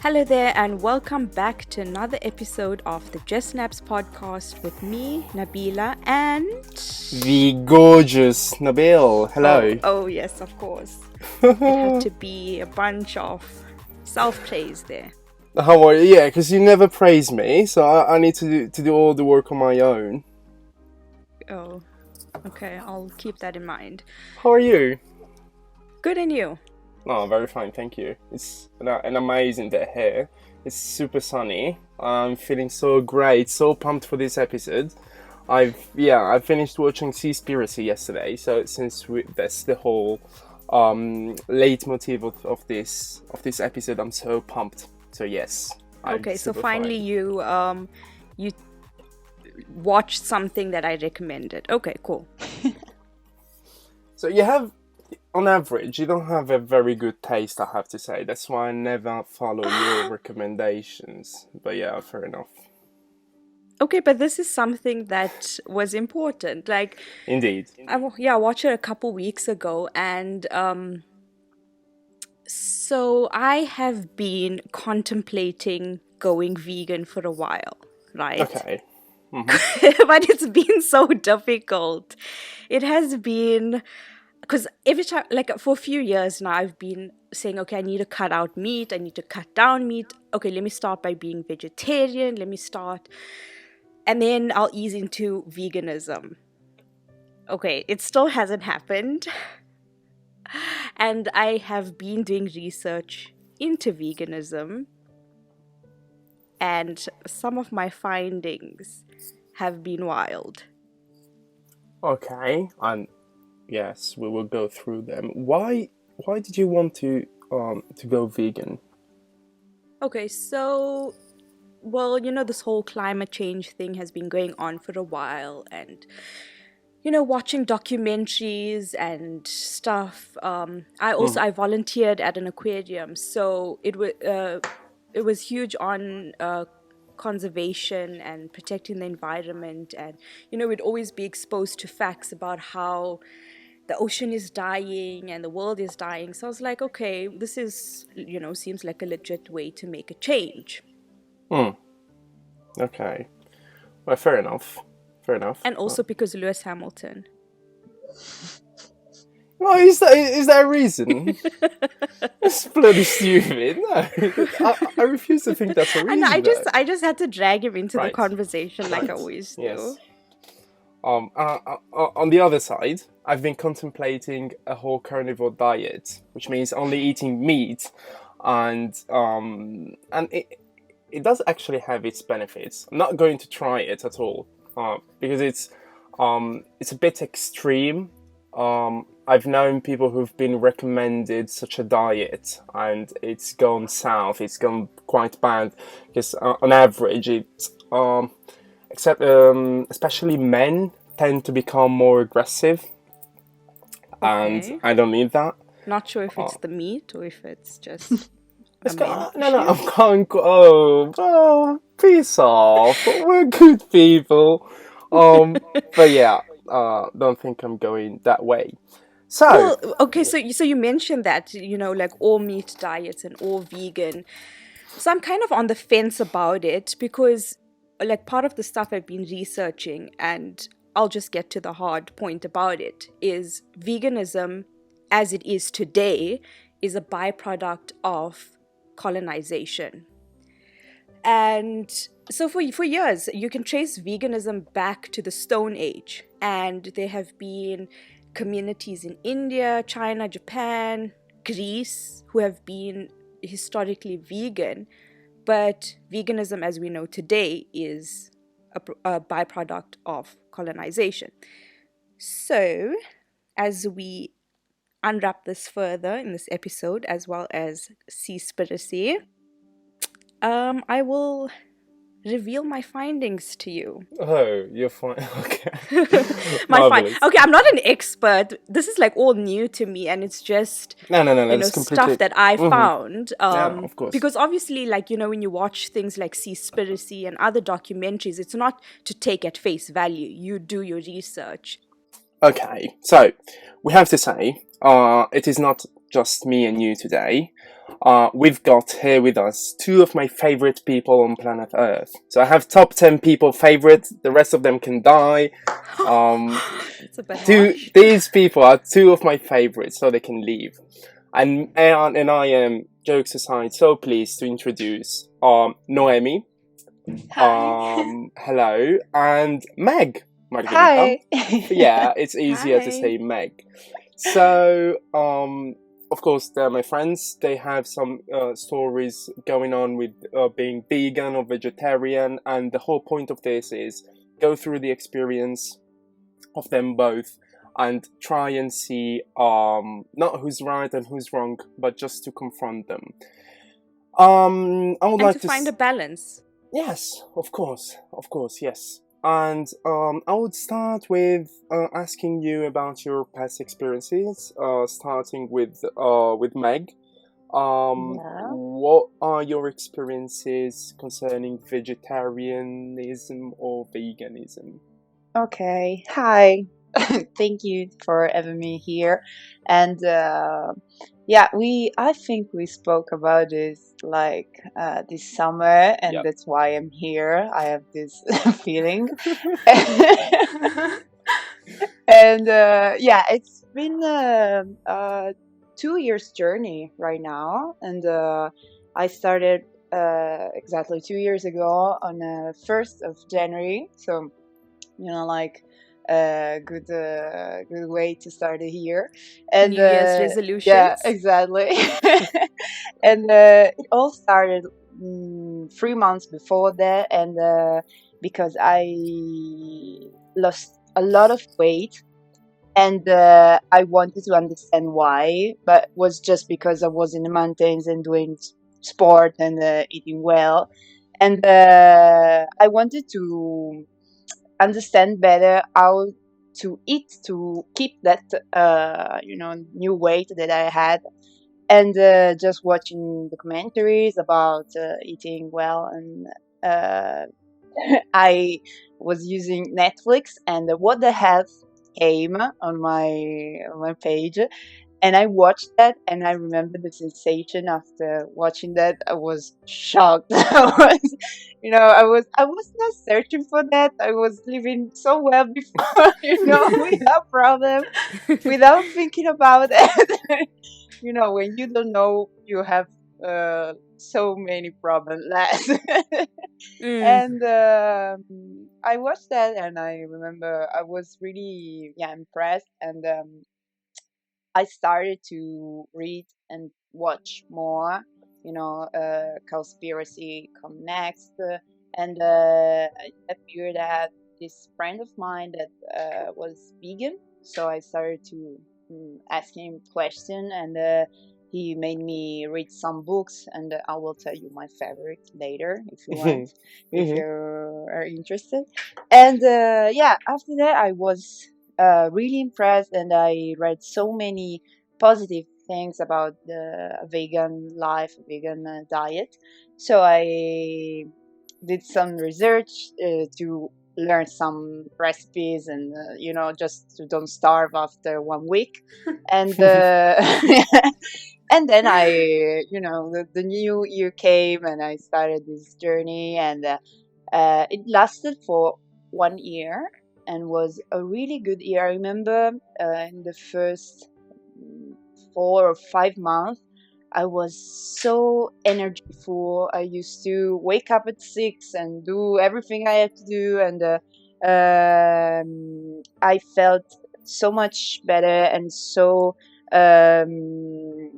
Hello there, and welcome back to another episode of the JustNabz podcast with me, Nabila, and the gorgeous Nabil. Hello. Oh yes, of course. It had to be a bunch of self-praise there. How are you? Yeah, because you never praise me, so I need to do all the work on my own. Oh, okay. I'll keep that in mind. How are you? Good, and you? Oh, very fine, thank you. It's an amazing day here. It's super sunny. I'm feeling so great, so pumped for this episode. I finished watching Seaspiracy yesterday, so that's the whole leitmotif of this episode, I'm so pumped. So yes. Okay, so finally you watched something that I recommended. Okay, cool. So you have, on average, you don't have a very good taste, I have to say. That's why I never follow your recommendations. But yeah, fair enough. Okay, but this is something that was important. Like, Indeed. I watched it a couple weeks ago, and so I have been contemplating going vegan for a while, right? Okay. Mm-hmm. But it's been so difficult. It has been, because every time, like for a few years now, I've been saying, okay, I need to cut out meat, I need to cut down meat. Okay, let me start by being vegetarian, and then I'll ease into veganism. Okay, it still hasn't happened. And I have been doing research into veganism, and some of my findings have been wild. Okay, and yes, we will go through them. Why did you want to go vegan? Okay, so, well, this whole climate change thing has been going on for a while, and watching documentaries and stuff. I volunteered at an aquarium, so it was huge on conservation and protecting the environment, and we'd always be exposed to facts about how the ocean is dying and the world is dying. So I was like, okay, this is seems like a legit way to make a change. Okay, well, fair enough. And also because Lewis Hamilton. Well, is that a reason? It's bloody stupid. No, I refuse to think that's a reason. And I just had to drag him into the conversation like I always do. Yes. On the other side, I've been contemplating a whole carnivore diet, which means only eating meat, and it does actually have its benefits. I'm not going to try it at all. Because it's a bit extreme. I've known people who've been recommended such a diet, and it's gone south. It's gone quite bad because on average, especially men tend to become more aggressive, and I don't need that. Not sure if it's the meat or if it's just. No, I'm going. Oh, peace off. We're good people. But yeah, don't think I'm going that way. So, well, okay, so you mentioned that like all meat diets and all vegan. So I'm kind of on the fence about it because, like, part of the stuff I've been researching, and I'll just get to the hard point about it, is veganism, as it is today, is a byproduct of colonization. And so for years, you can trace veganism back to the Stone Age, and there have been communities in India, China, Japan, Greece who have been historically vegan, but veganism as we know today is a byproduct of colonization. So as we unwrap this further in this episode, as well as Seaspiracy, I will reveal my findings to you. Oh, you're fine. Okay. Okay, I'm not an expert. This is like all new to me, and it's just stuff that I found. Of course. Because obviously, like when you watch things like Seaspiracy and other documentaries, it's not to take at face value. You do your research. Okay, so we have to say, it is not just me and you today. We've got here with us two of my favorite people on planet Earth. So I have top 10 people favorite, the rest of them can die. Um, It's a bit harsh. these people are two of my favorites, so they can leave. And I am, jokes aside, so pleased to introduce Noemi. Hi. Hello, and Meg Margarita. Hi. Yeah, it's easier to Hi. say Meg. So, of course, they're my friends. They have some stories going on with being vegan or vegetarian, and the whole point of this is go through the experience of them both and try and see not who's right and who's wrong, but just to confront them. I would And like to to. find a balance. Yes, of course, yes. And I would start with asking you about your past experiences, starting with Meg. Yeah. What are your experiences concerning vegetarianism or veganism? Okay. Hi. Thank you for having me here. And yeah, I think we spoke about this like this summer, and Yep. that's why I'm here. I have this feeling. And yeah, it's been a 2 years journey right now, and I started exactly 2 years ago on the 1st of January. So like a good way to start a year, and New Year's yeah, resolutions. exactly. And it all started 3 months before that, and because I lost a lot of weight, and I wanted to understand why, but was just because I was in the mountains and doing sport and eating well, and I wanted to understand better how to eat to keep that new weight that I had, and just watching documentaries about eating well, and uh, I was using Netflix, and What the Health came on my page, and I watched that, and I remember the sensation after watching that. I was shocked. I was not searching for that. I was living so well before, without problem, without thinking about it. When you don't know, you have so many problems less. Mm. And I watched that, and I remember I was really, yeah, impressed, and I started to read and watch more. Conspiracy come next, and it appeared that this friend of mine that was vegan. So I started to ask him question, and he made me read some books, and I will tell you my favorite later if you want, if you Hmm. are interested. And yeah, after that I was really impressed, and I read so many positive things about the vegan life, vegan diet. So I did some research to learn some recipes, and just to don't starve after 1 week, and and then the new year came, and I started this journey, and it lasted for 1 year, and was a really good year. I remember in the first 4 or 5 months, I was so energyful. I used to wake up at 6 and do everything I had to do, and I felt so much better, and so um,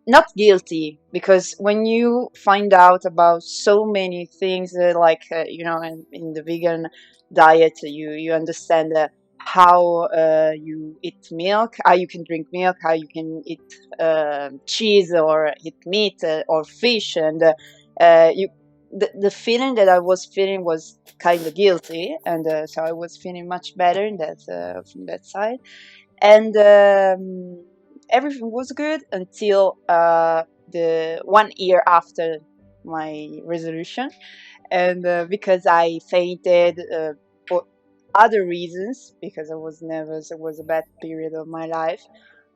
not guilty, because when you find out about so many things like in the vegan diet, you understand how you eat milk, how you can drink milk, how you can eat cheese, or eat meat, or fish, and you the feeling that I was feeling was kind of guilty, and so I was feeling much better in that from that side, and everything was good until the 1 year after my resolution, and because I fainted for other reasons, because I was nervous. It was a bad period of my life,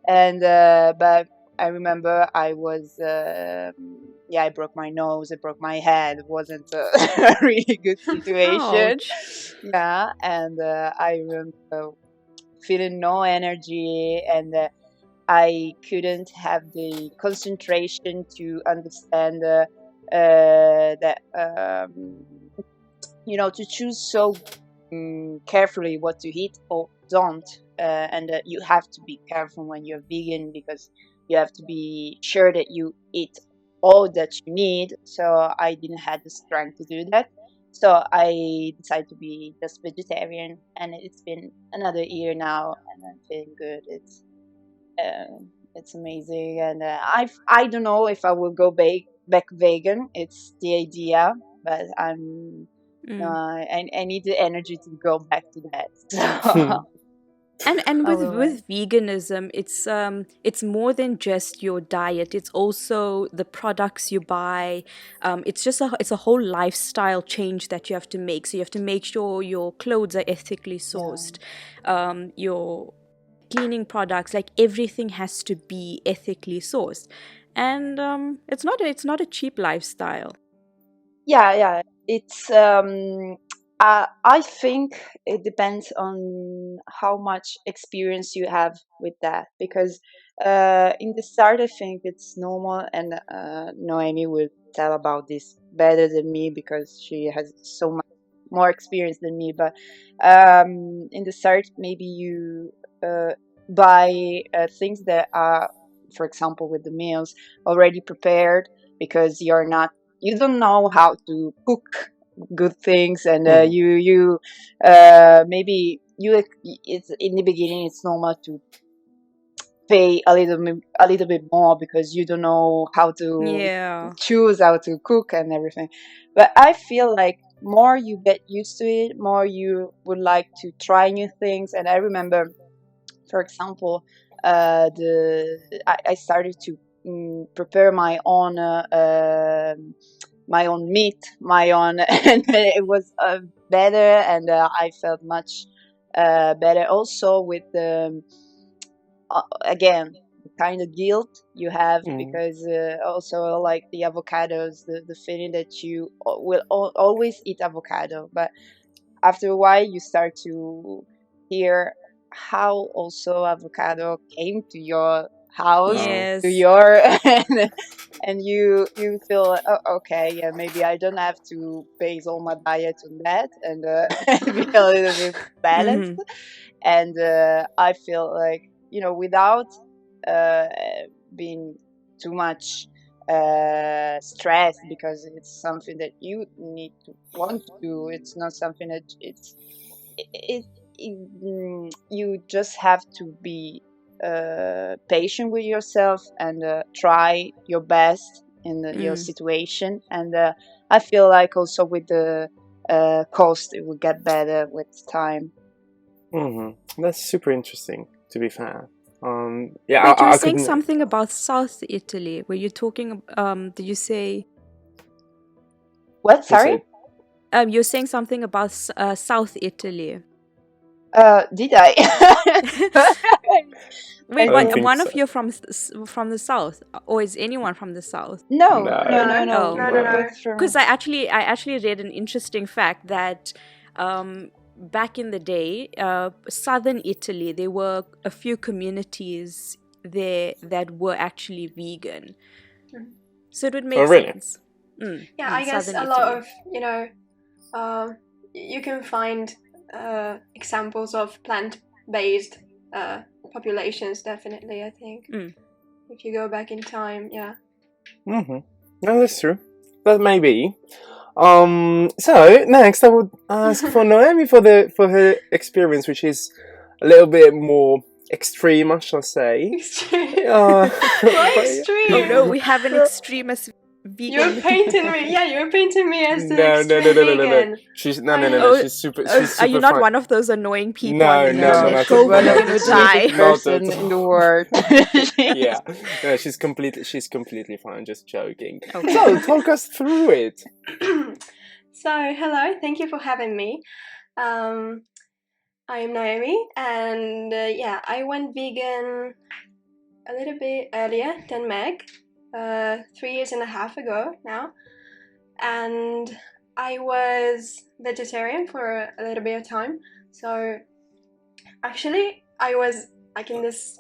And but I remember I was I broke my nose, I broke my head. It wasn't a really good situation. Ouch. Yeah, and I remember feeling no energy, and I couldn't have the concentration to understand that to choose so carefully what to eat or don't. And you have to be careful when you're vegan, because you have to be sure that you eat all that you need. So I didn't have the strength to do that. So I decided to be just vegetarian, and it's been another year now, and I'm feeling good. It's amazing, and I don't know if I will go back vegan. It's the idea, but I need the energy to go back to that. So And I with will. veganism, it's more than just your diet. It's also the products you buy. It's a whole lifestyle change that you have to make. So you have to make sure your clothes are ethically sourced. Your cleaning products, like everything has to be ethically sourced, and it's not a cheap lifestyle. Yeah. It's I think it depends on how much experience you have with that, because in the start I think it's normal, and Noemi will tell about this better than me because she has so much more experience than me. But in the start, maybe you buy things that are, for example, with the meals, already prepared, because you don't know how to cook good things, and you maybe it's in the beginning it's normal to pay a little bit more, because you don't know how to Yeah. choose how to cook and everything. But I feel like more you get used to it, more you would like to try new things. And I remember, for example, I started to prepare my own meat, my own, and it was better, and I felt much better. Also with the again, the kind of guilt you have, because also like the avocados, the feeling that you will always eat avocado, but after a while you start to hear how also avocado came to your house, to Yes. your and you feel, oh, okay, yeah, maybe I don't have to base all my diet on that, and be a little bit balanced. And I feel like, without uh, being too much stressed, because it's something that you need to want to do. It's not something that you just have to be patient with yourself, and try your best in your situation. And I feel like also with the cost, it will get better with time. That's super interesting, to be fair. Wait, Yeah, you were I saying couldn't. something about South Italy. Were you talking? Did you say? What? What's it? Sorry? You're saying something about South Italy. Did I? Wait, I don't And, think one so. of you from the South, or is anyone from the South? no, No, Oh, we're no. both from. because I actually read an interesting fact that back in the day, southern Italy, there were a few communities there that were actually vegan, so it would make Oh, really? sense. Yeah, I guess Southern a lot Italy. of, you can find examples of plant-based populations, definitely, I think. If you go back in time, yeah. No, that's true. That may be. So next, I would ask for Noemi for her experience, which is a little bit more extreme, I shall say. Extreme. Why extreme? Oh no, we have an extremist vegan. You're painting me. Yeah, you're painting me as the No. extreme vegan. She's Oh, She's super. oh, She's are you super not fine. one of those annoying people on No, the no, internet? not Go one at of vegan the or all. die. sweetest Not person at in the all. world. Yeah, no, she's completely fine. Just joking. Okay. So talk us through it. So, hello, thank you for having me. I am Naomi, and I went vegan a little bit earlier than Meg, 3.5 years ago now, and I was vegetarian for a little bit of time. So actually, I was like in this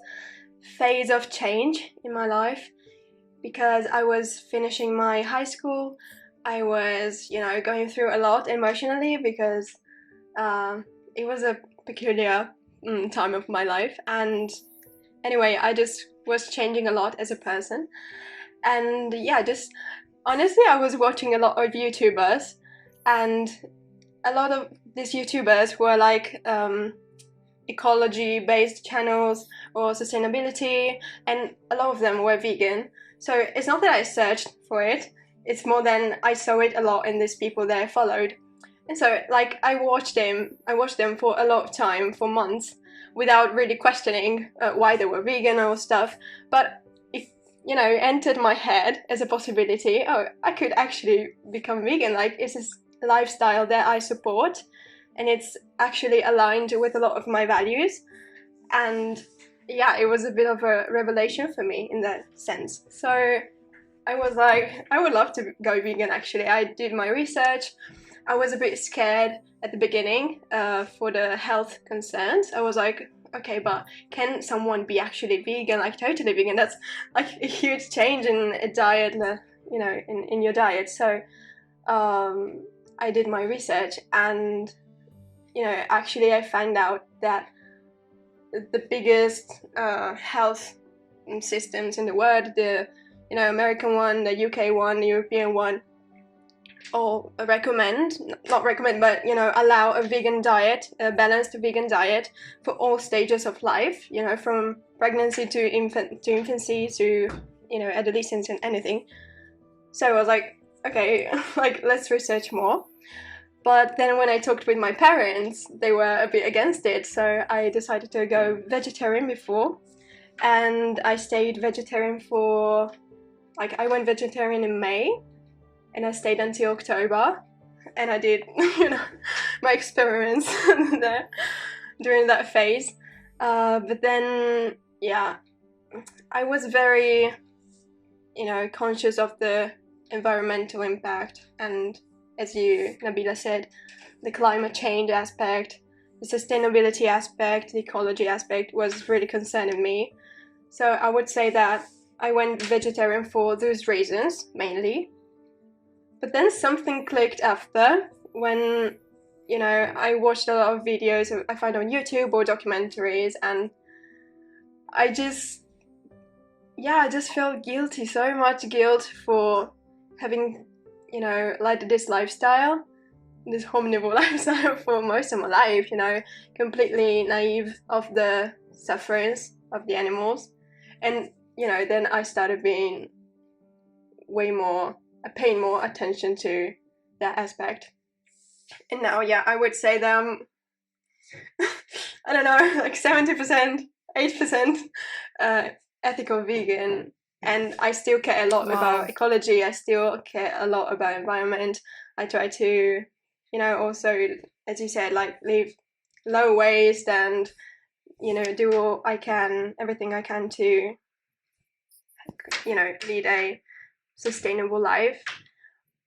phase of change in my life because I was finishing my high school. I was, going through a lot emotionally because it was a peculiar time of my life. And anyway, I just was changing a lot as a person. And yeah, just honestly, I was watching a lot of YouTubers, and a lot of these YouTubers were like ecology-based channels or sustainability, and a lot of them were vegan. So it's not that I searched for it, it's more than I saw it a lot in these people that I followed. And so like I watched them for a lot of time, for months, without really questioning why they were vegan or stuff. But it, entered my head as a possibility. Oh, I could actually become vegan. Like, it's this lifestyle that I support, and it's actually aligned with a lot of my values. And yeah, it was a bit of a revelation for me in that sense. So I was like, I would love to go vegan. Actually, I did my research. I was a bit scared at the beginning for the health concerns. I was like, okay, but can someone be actually vegan, like totally vegan? That's like a huge change in a diet, in your diet. So I did my research, and actually I found out that the biggest health systems in the world, the American one, the UK one, the European one, or not recommend, but allow a vegan diet, a balanced vegan diet for all stages of life, from pregnancy to infancy to adolescence and anything. So I was like, okay, like let's research more. But then when I talked with my parents, they were a bit against it, so I decided to go vegetarian before, and I stayed vegetarian for, like, I went vegetarian in May, and I stayed until October, and I did, my experiments there during that phase. But then, yeah, I was very, conscious of the environmental impact, and as you, Nabila, said, the climate change aspect, the sustainability aspect, the ecology aspect was really concerning me. So I would say that I went vegetarian for those reasons, mainly. But then something clicked after, when, I watched a lot of videos I find on YouTube or documentaries, and I just felt guilty, so much guilt for having, led this lifestyle, this omnivore lifestyle for most of my life, completely naive of the sufferings of the animals. And, then I started being paying more attention to that aspect. And now, yeah, I would say that I'm, I don't know, like 70%, 8% ethical vegan, and I still care a lot about ecology. I still care a lot about environment. I try to, also, as you said, like live low waste and, do all I can, everything I can to, lead a sustainable life.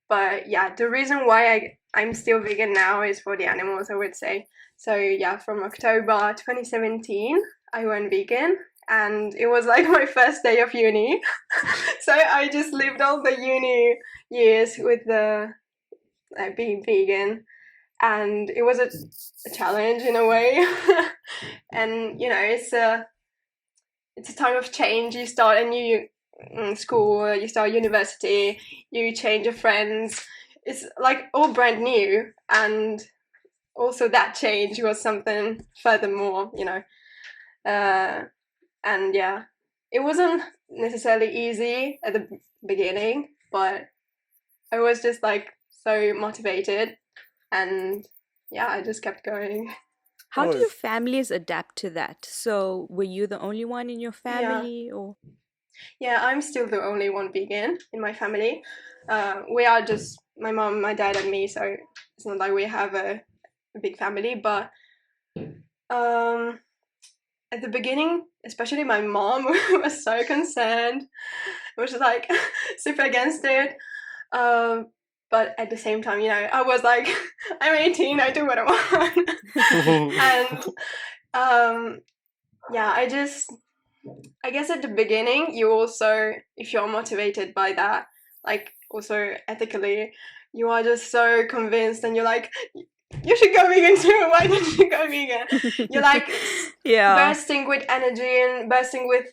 But yeah, the reason why I'm still vegan now is for the animals, I would say. So yeah, from October 2017, I went vegan, and it was like my first day of uni. So I just lived all the uni years with the being vegan, and it was a challenge in a way. And it's a time of change. You start a new school, you start university, you change your friends. It's like all brand new, and also that change was something furthermore, and yeah, it wasn't necessarily easy at the beginning, but I was just like so motivated, and yeah, I just kept going. How do your families adapt to that? So were you the only one in your family, or? Yeah, I'm still the only one vegan in my family. We are just my mom, my dad, and me, so it's not like we have a big family. But at the beginning, especially my mom was so concerned, was like super against it. But at the same time, you know, I was like, I'm 18, I do what I want. And yeah, I guess at the beginning, you also, if you're motivated by that, like also ethically, you are just so convinced and you're like, you should go vegan too, why don't you go vegan? You're like bursting with energy and bursting with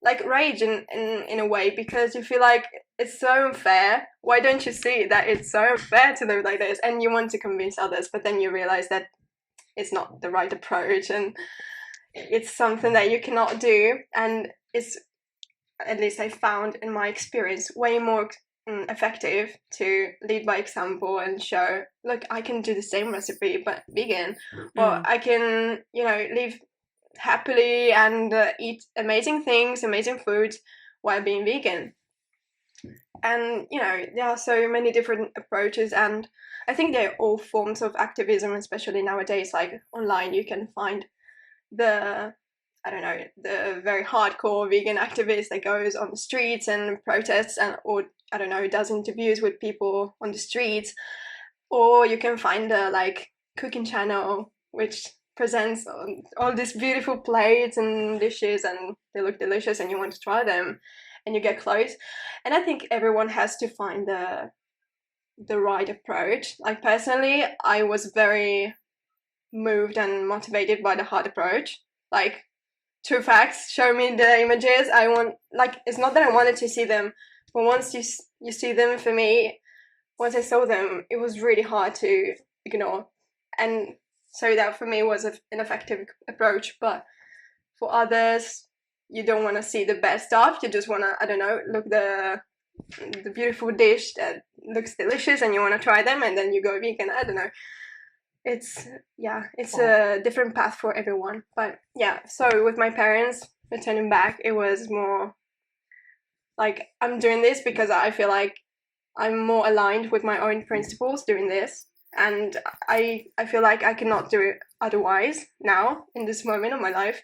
like rage in a way, because you feel like it's so unfair. Why don't you see that it's so unfair to live like this? And you want to convince others, but then you realize that it's not the right approach and it's something that you cannot do. And it's, at least I found in my experience, way more effective to lead by example and show, look, I can do the same recipe but vegan, or I can, you know, live happily and eat amazing things, amazing foods while being vegan. And you know, there are so many different approaches, and I think they're all forms of activism, especially nowadays. Like online, you can find the, I don't know, the very hardcore vegan activist that goes on the streets and protests, and or I don't know, does interviews with people on the streets, or you can find a like cooking channel which presents all these beautiful plates and dishes, and they look delicious, and you want to try them, and you get close. And I think everyone has to find the right approach. Like personally, I was very moved and motivated by the hard approach. Like, true facts, show me the images. I want, like, it's not that I wanted to see them, but once you see them, for me, once I saw them, it was really hard to ignore. And so that for me was an effective approach. But for others, you don't want to see the best stuff. You just want to, I don't know, look the beautiful dish that looks delicious, and you want to try them, and then you go vegan. I don't know. It's a different path for everyone. But yeah, so with my parents returning back, it was more like, I'm doing this because I feel like I'm more aligned with my own principles doing this, and I feel like I cannot do it otherwise now in this moment of my life.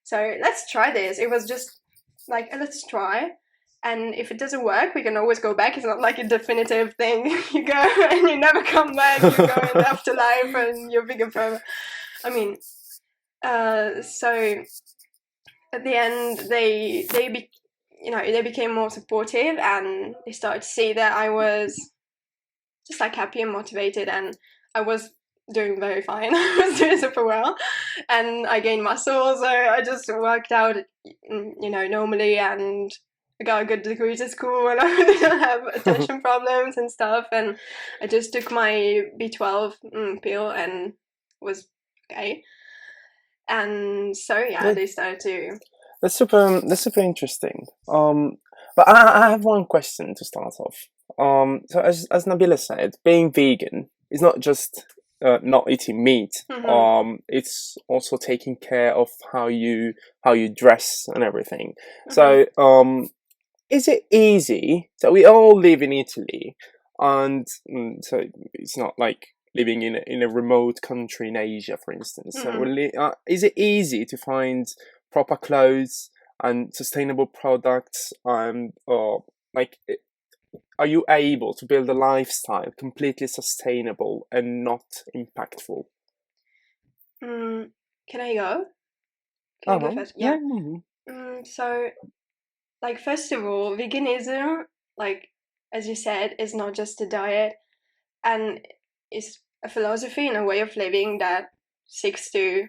So let's try this. It was just like, let's try. And if it doesn't work, we can always go back. It's not like a definitive thing. You go and you never come back. You go in the afterlife and you're vegan forever. I mean, so at the end, they became more supportive, and they started to see that I was just like happy and motivated, and I was doing very fine. I was doing super well, and I gained muscle, so I just worked out, you know, normally, and I got a good degree at school, and I didn't have attention problems and stuff, and I just took my B12 pill and was okay. And so yeah, they started to. That's super interesting. But I have one question to start off. So as Nabila said, being vegan is not just not eating meat. It's also taking care of how you dress and everything. So is it easy? So we all live in Italy, and so it's not like living in a remote country in Asia, for instance. So is it easy to find proper clothes and sustainable products, or like, are you able to build a lifestyle completely sustainable and not impactful? Can I go? Can I go first? Yeah. So, like, first of all, veganism, like, as you said, is not just a diet, and it's a philosophy and a way of living that seeks to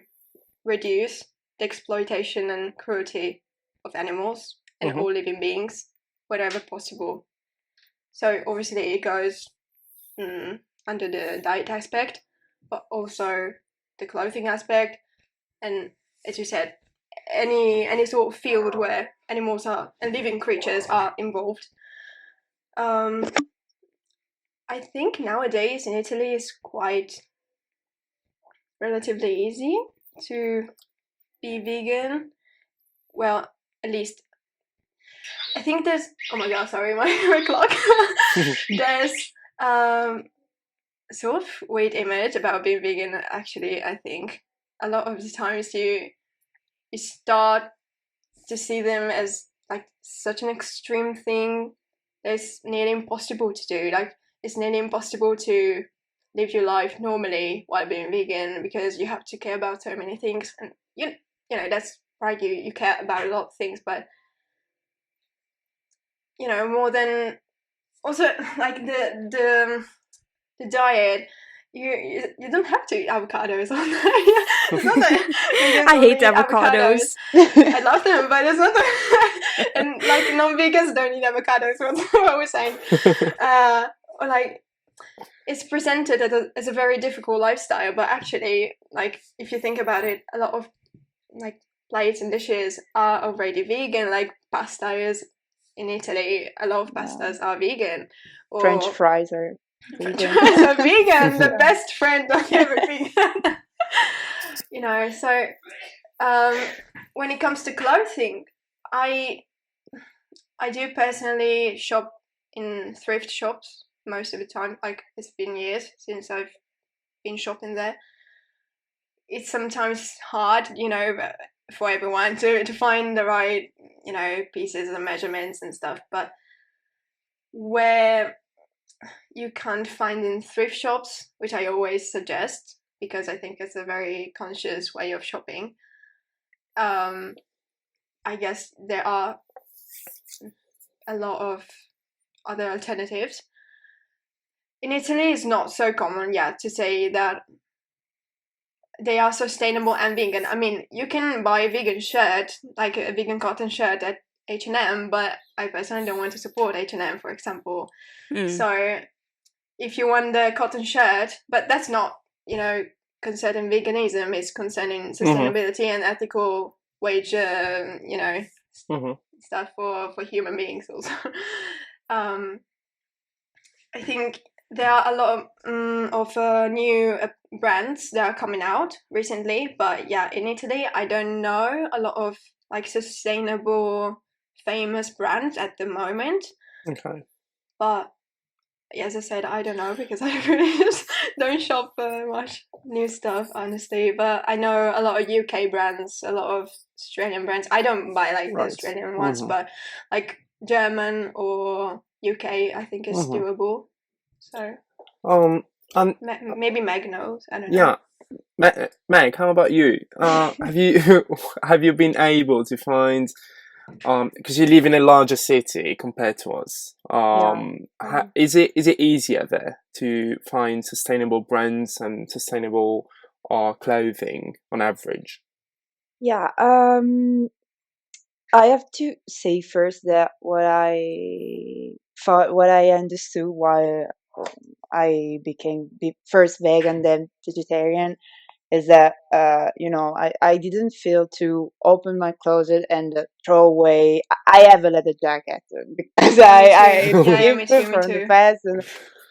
reduce the exploitation and cruelty of animals and all living beings wherever possible. So obviously it goes under the diet aspect, but also the clothing aspect, and as you said, any sort of field where animals are and living creatures are involved. I think nowadays in Italy it's quite relatively easy to be vegan. Well, at least I think there's, oh my god, sorry, my clock. There's sort of weird image about being vegan. Actually, I think a lot of the times you start to see them as like such an extreme thing. It's nearly impossible to do. Like, it's nearly impossible to live your life normally while being vegan, because you have to care about so many things. And you know, that's right, you care about a lot of things, but you know, more than also like the diet. You don't have to eat avocados on there. It's not that I hate vegans avocados. only eat avocados. I love them, but it's not that. And like non-vegans don't eat avocados. What we're saying, or like it's presented as a very difficult lifestyle, but actually, like if you think about it, a lot of like plates and dishes are already vegan. Like pasta is in Italy, a lot of pastas are vegan. Or French fries are vegan. are vegan, the best friend of everything. You know, so when it comes to clothing, I do personally shop in thrift shops most of the time. Like, it's been years since I've been shopping there. It's sometimes hard, you know, for everyone to find the right, you know, pieces and measurements and stuff. But where you can't find in thrift shops, which I always suggest because I think it's a very conscious way of shopping, I guess there are a lot of other alternatives. In Italy, it's not so common yet to say that they are sustainable and vegan. I mean, you can buy a vegan shirt, like a vegan cotton shirt at H&M, but I personally don't want to support H&M, for example. So if you want the cotton shirt, but that's not, you know, concerning veganism, it's concerning sustainability and ethical wage, you know, stuff for human beings also. I think there are a lot of new brands that are coming out recently, but yeah, in Italy, I don't know a lot of like sustainable, famous brands at the moment. Okay. But as I said, I don't know because I really just don't shop much new stuff, honestly. But I know a lot of UK brands, a lot of Australian brands. I don't buy like the Australian ones, but like German or UK, I think is doable. So maybe Meg knows. I don't know. Yeah, Meg, how about you? Have you been able to find, because you live in a larger city compared to us, is it easier there to find sustainable brands and sustainable clothing on average? Yeah, I have to say first that what I understood why I became first vegan, then vegetarian, is that you know, I didn't feel to open my closet and throw away. I have a leather jacket because I me gift too. from the past, and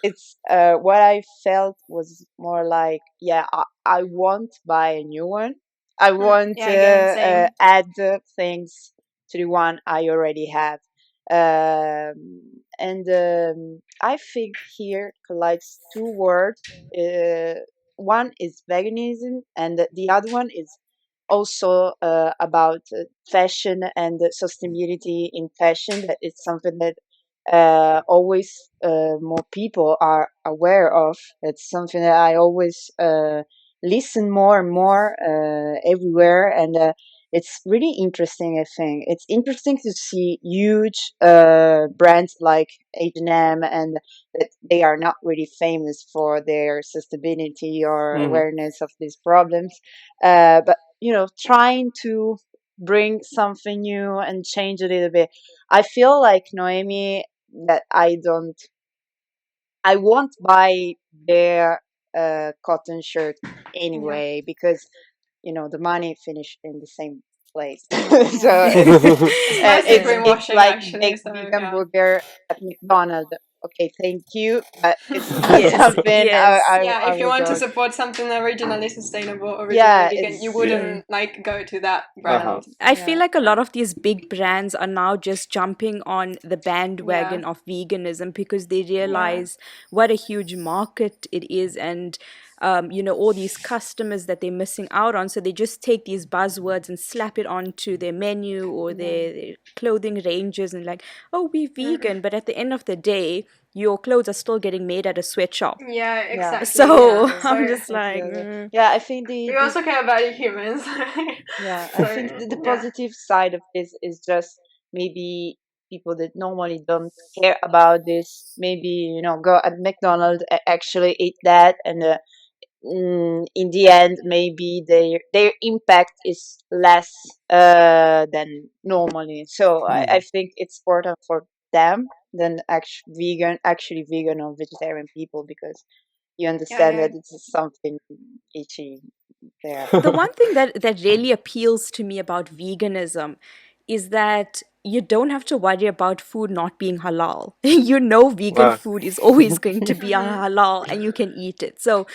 it's what I felt was more like, yeah, I won't buy a new one. I want to add things to the one I already have. And I think here collides two words. One is veganism, and the other one is also about fashion and sustainability in fashion. That it's something that always more people are aware of. It's something that I always listen more and more everywhere, and it's really interesting. I think it's interesting to see huge brands like H&M, and that they are not really famous for their sustainability or awareness of these problems, but you know, trying to bring something new and change a little bit. I feel like Noemi that I won't buy their cotton shirt anyway because you know the money finish in the same place. So it's like actually, vegan burger at McDonald's. Okay, thank you, but it's not something I if you will want to go. support something originally sustainable, originally Yeah, vegan, you wouldn't like go to that brand. I feel like a lot of these big brands are now just jumping on the bandwagon of veganism because they realize what a huge market it is, and all these customers that they're missing out on. So they just take these buzzwords and slap it onto their menu or their clothing ranges and like, oh, we're vegan. But at the end of the day, your clothes are still getting made at a sweatshop. Yeah, exactly. So Yeah. I'm So just like, Yeah, I think we also care about the humans. yeah, So, I think the yeah. positive side of this is just maybe people that normally don't care about this, maybe, go at McDonald's, actually eat that, and in the end, maybe their impact is less than normally. So I think it's important for them than actually vegan or vegetarian people, because you understand that it's something itchy there. the one thing that really appeals to me about veganism is that you don't have to worry about food not being halal. Vegan Wow. food is always going to be halal and you can eat it. So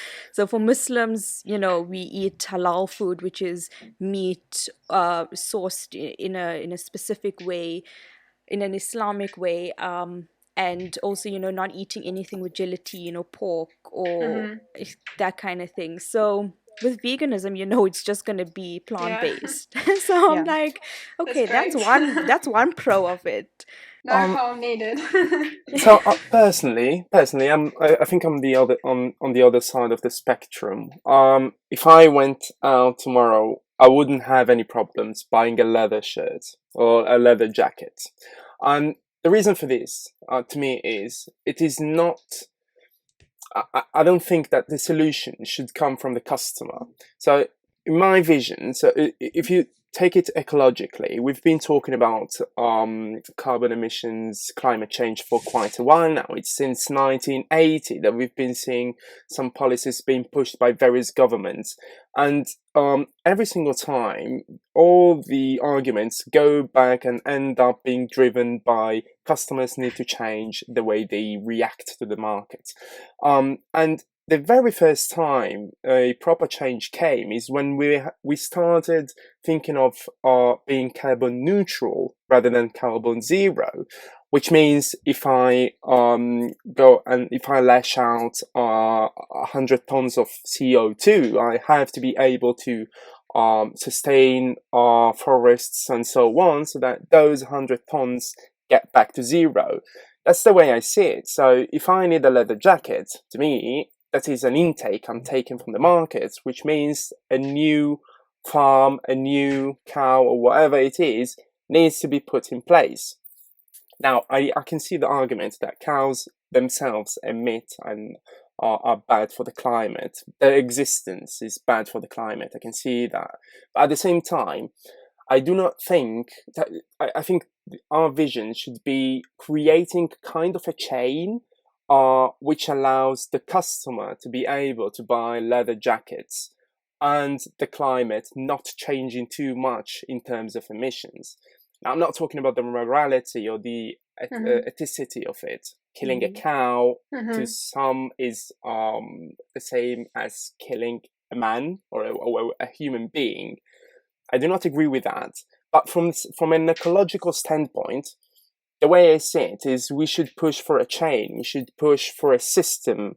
for Muslims, we eat halal food, which is meat sourced in a specific way, in an Islamic way, and also not eating anything with gelatine or pork or that kind of thing. So with veganism, it's just going to be plant-based. So I'm like, okay, that's correct. that's one pro of it. No harm needed. So personally, I think I'm the other on the other side of the spectrum. If I went out tomorrow, I wouldn't have any problems buying a leather shirt or a leather jacket. And the reason for this, to me, is it is not. I don't think that the solution should come from the customer. So, in my vision, if you take it ecologically, we've been talking about carbon emissions, climate change for quite a while now. It's since 1980 that we've been seeing some policies being pushed by various governments. And every single time, all the arguments go back and end up being driven by customers need to change the way they react to the market. And the very first time a proper change came is when we started thinking of being carbon neutral rather than carbon zero, which means if I go and if I lash out 100 tons of CO2, I have to be able to sustain forests and so on, so that those 100 tons get back to zero. That's the way I see it. So if I need a leather jacket, to me, that is an intake I'm taking from the market, which means a new farm, a new cow, or whatever it is, needs to be put in place. Now, I can see the argument that cows themselves emit and are bad for the climate. Their existence is bad for the climate. I can see that. But at the same time, I do not think that, I think our vision should be creating kind of a chain which allows the customer to be able to buy leather jackets and the climate not changing too much in terms of emissions. Now, I'm not talking about the morality or the ethicity of it. Killing a cow to some is the same as killing a man or a human being. I do not agree with that. But from an ecological standpoint, the way I see it is we should push for a chain. We should push for a system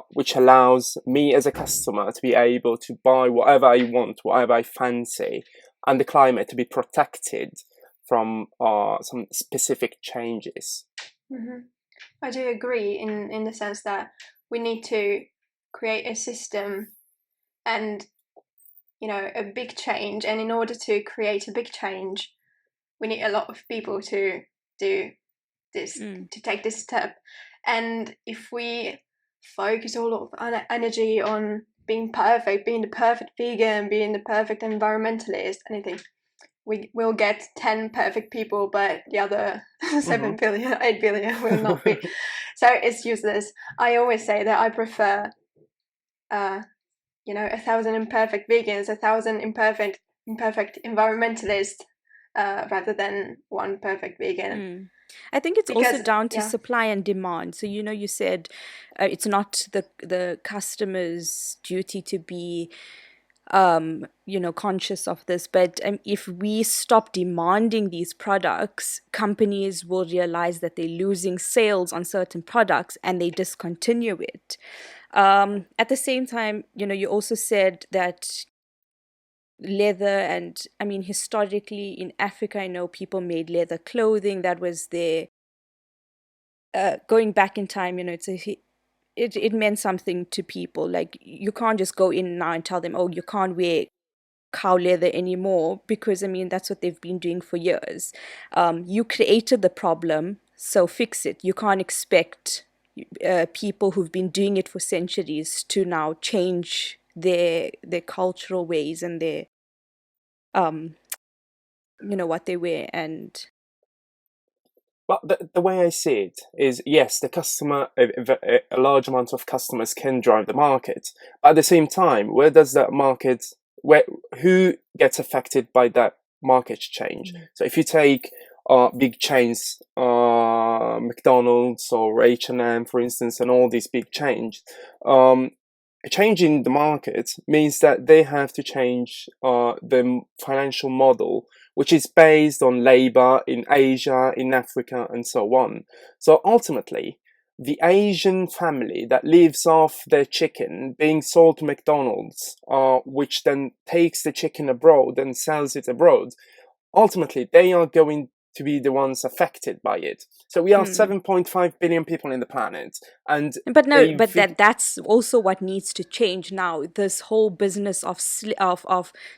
which allows me as a customer to be able to buy whatever I want, whatever I fancy, and the climate to be protected from some specific changes. I do agree in the sense that we need to create a system and a big change, and in order to create a big change we need a lot of people to do this, to take this step. And if we focus all of our energy on being perfect, being the perfect vegan, being the perfect environmentalist, anything, we will get 10 perfect people, but the other 7 billion, 8 billion will not be. So it's useless. I always say that I prefer 1,000 imperfect vegans, 1,000 imperfect environmentalists, rather than one perfect vegan. I think it's also down to supply and demand. So you said it's not the customer's duty to be conscious of this, but if we stop demanding these products, companies will realize that they're losing sales on certain products and they discontinue it. At the same time, you also said that leather, and I mean, historically in Africa, I know people made leather clothing. That was their going back in time. It meant something to people. Like, you can't just go in now and tell them, oh, you can't wear cow leather anymore, because I mean, that's what they've been doing for years. You created the problem, so fix it. You can't expect people who've been doing it for centuries to now change their cultural ways and their um what they wear. And But the way I see it is, yes, the customer, a large amount of customers can drive the market. But at the same time, where does that market, who gets affected by that market change? So if you take big chains, McDonald's or H&M, for instance, and all these big chains, changing the market means that they have to change the financial model, which is based on labor in Asia, in Africa, and so on. So ultimately, the Asian family that lives off their chicken being sold to McDonald's, which then takes the chicken abroad and sells it abroad, ultimately they are going to be the ones affected by it. So we are 7.5 billion people in the planet, and but no, but that's also what needs to change now. This whole business of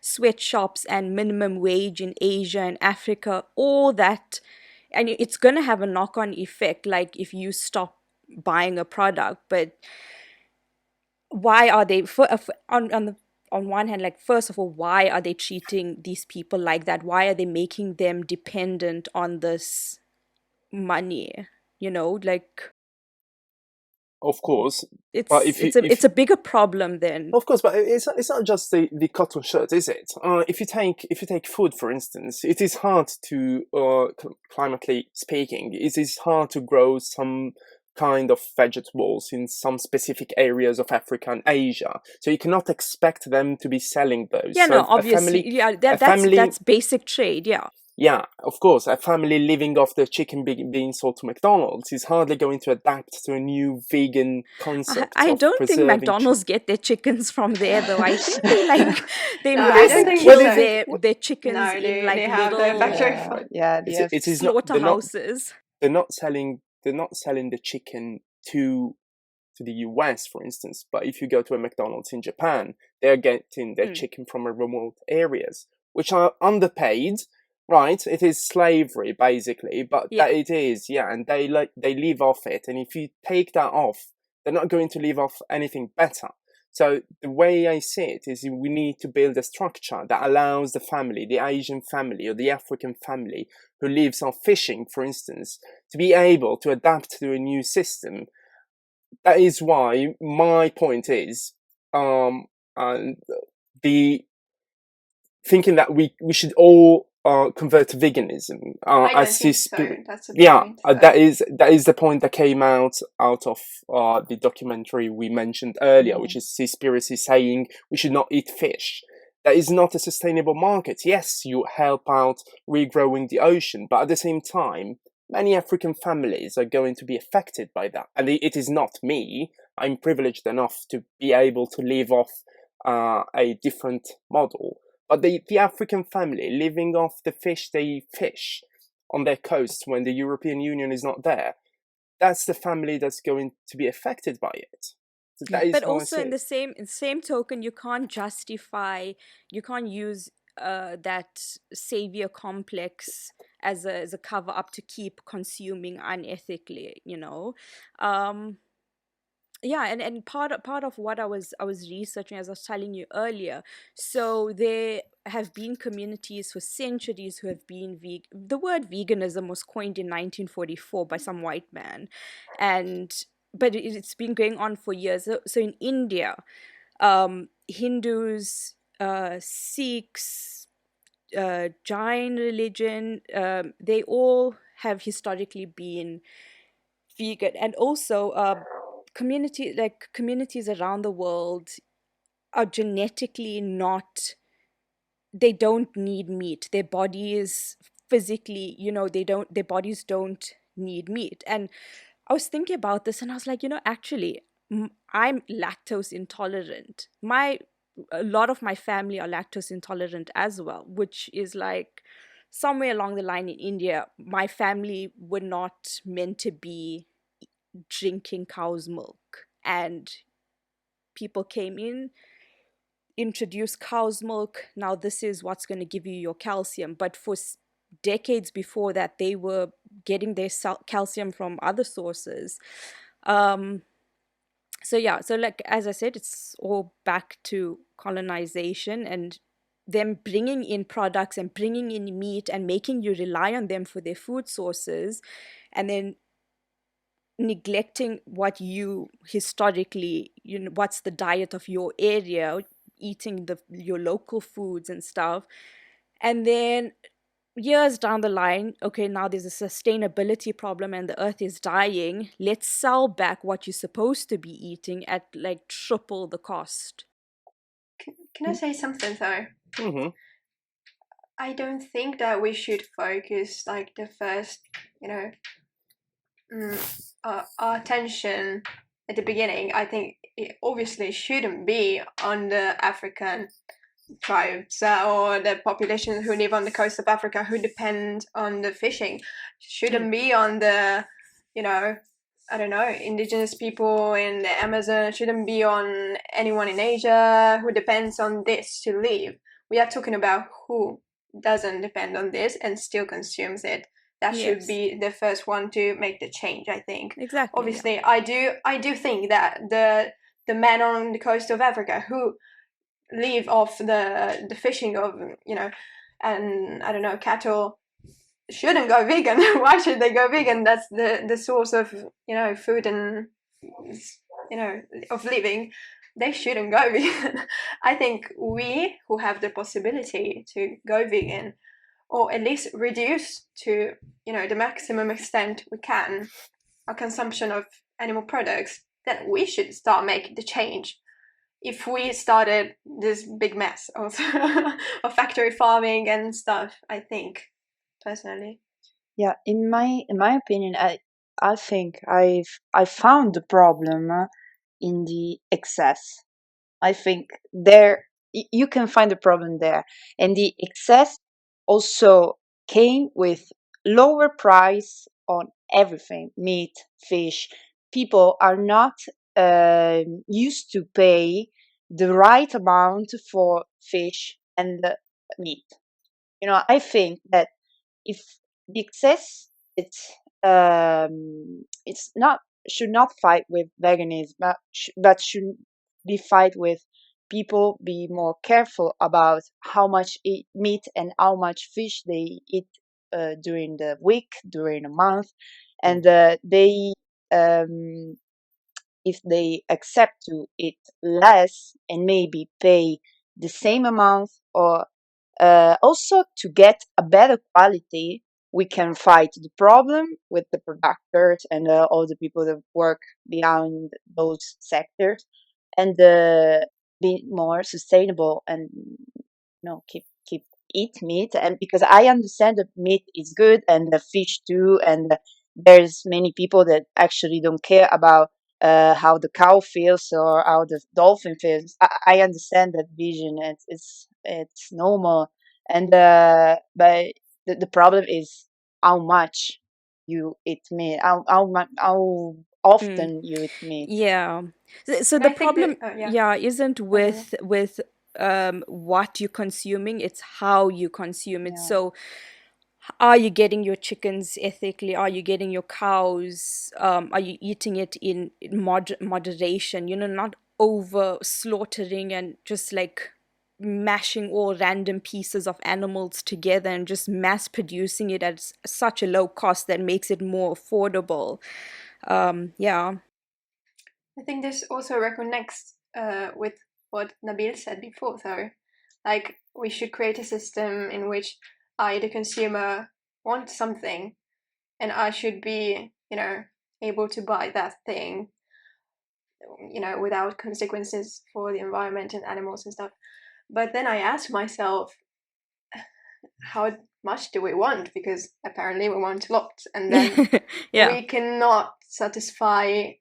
sweatshops and minimum wage in Asia and Africa, all that, and it's going to have a knock-on effect. Like, if you stop buying a product, but why are they on one hand, like, first of all, why are they treating these people like that? Why are they making them dependent on this money? Like, of course, but it's a bigger problem then. Of course, but it's not just the cotton shirt, is it? If you take food, for instance, it is hard to climatically speaking, it is hard to grow some kind of vegetables in some specific areas of Africa and Asia. So you cannot expect them to be selling those. Yeah, So no, obviously, that's basic trade, yeah. Yeah, of course, a family living off the chicken being sold to McDonald's is hardly going to adapt to a new vegan concept. I of don't think preserving McDonald's get their chickens from there, though. I think they No, I mass don't think kill so. their chickens No, in they like have little the factory farm. Yeah, they have it is not, slaughterhouses. they're not selling the chicken to the US, for instance. But if you go to a McDonald's in Japan, they're getting their chicken from remote areas, which are underpaid. Right, it is slavery basically, but Yeah. that it is, yeah, and they live off it. And if you take that off, they're not going to live off anything better. So the way I see it is, we need to build a structure that allows the family, the Asian family or the African family who lives on fishing, for instance, to be able to adapt to a new system. That is why my point is, and the thinking that we should all convert to veganism. I don't think so. That's a yeah, point, so. that is the point that came out of the documentary we mentioned earlier, which is Seaspiracy saying we should not eat fish. That is not a sustainable market. Yes, you help out regrowing the ocean, but at the same time, many African families are going to be affected by that. And it is not me. I'm privileged enough to be able to live off a different model. But the African family living off the fish they fish on their coast when the European Union is not there, that's the family that's going to be affected by it. So that is But how I also see in it. the same token, you can't use that savior complex as a cover up to keep consuming unethically, yeah, and part of what I was researching, as I was telling you earlier. So there have been communities for centuries who have been the word veganism was coined in 1944 by some white man, but it's been going on for years. So in India, Hindus, Sikhs, Jain religion, they all have historically been vegan. And also communities around the world are genetically not, they don't need meat. Their bodies physically, their bodies don't need meat. And I was thinking about this, and I was like, actually, I'm lactose intolerant. A lot of my family are lactose intolerant as well, which is like somewhere along the line in India, my family were not meant to be drinking cow's milk, and people came in, introduced cow's milk. Now this is what's going to give you your calcium. But for decades before that, they were getting their calcium from other sources. Um, so yeah, so like as I said, it's all back to colonization and them bringing in products and bringing in meat and making you rely on them for their food sources, and then neglecting what you historically, what's the diet of your area, eating your local foods and stuff. And then years down the line, okay, now there's a sustainability problem and the earth is dying. Let's sell back what you're supposed to be eating at like triple the cost. Can I say something though? Mm-hmm. I don't think that we should focus like the first, our attention at the beginning. I think it obviously shouldn't be on the African tribes or the population who live on the coast of Africa who depend on the fishing. Shouldn't be on the, I don't know, indigenous people in the Amazon. Shouldn't be on anyone in Asia who depends on this to live. We are talking about who doesn't depend on this and still consumes it. That should be the first one to make the change, I think. Exactly. Obviously, yeah. I do think that the men on the coast of Africa who live off the fishing of, and I don't know, cattle shouldn't go vegan. Why should they go vegan? That's the source of, food and, of living. They shouldn't go vegan. I think we who have the possibility to go vegan, or at least reduce to, the maximum extent we can, our consumption of animal products, then we should start making the change. If we started this big mess of of factory farming and stuff, I think, personally. Yeah, in my opinion, I think I found the problem in the excess. I think there you can find the problem there, and the excess also came with lower price on everything, meat, fish. People are not used to pay the right amount for fish and meat. I think that if the excess, it's not should not fight with veganism, but should be fight with people be more careful about how much meat and how much fish they eat during the week, during a month, and they if they accept to eat less and maybe pay the same amount, or also to get a better quality, we can fight the problem with the producers and all the people that work behind those sectors, and be more sustainable, and keep eat meat. And because I understand that meat is good and the fish too, and there's many people that actually don't care about how the cow feels or how the dolphin feels. I understand that vision. It's normal, and but the problem is how much you eat meat, how often you eat meat. Yeah. So And the I think problem, that, yeah. isn't with what you're consuming, it's how you consume it. Yeah. So are you getting your chickens ethically? Are you getting your cows? Are you eating it in moderation? Not over slaughtering and just like mashing all random pieces of animals together and just mass producing it at such a low cost that makes it more affordable. Yeah. I think this also reconnects with what Nabil said before, though. Like, we should create a system in which I, the consumer, want something, and I should be, able to buy that thing, without consequences for the environment and animals and stuff. But then I ask myself, how much do we want? Because apparently we want a lot, and then Yeah. we cannot satisfy.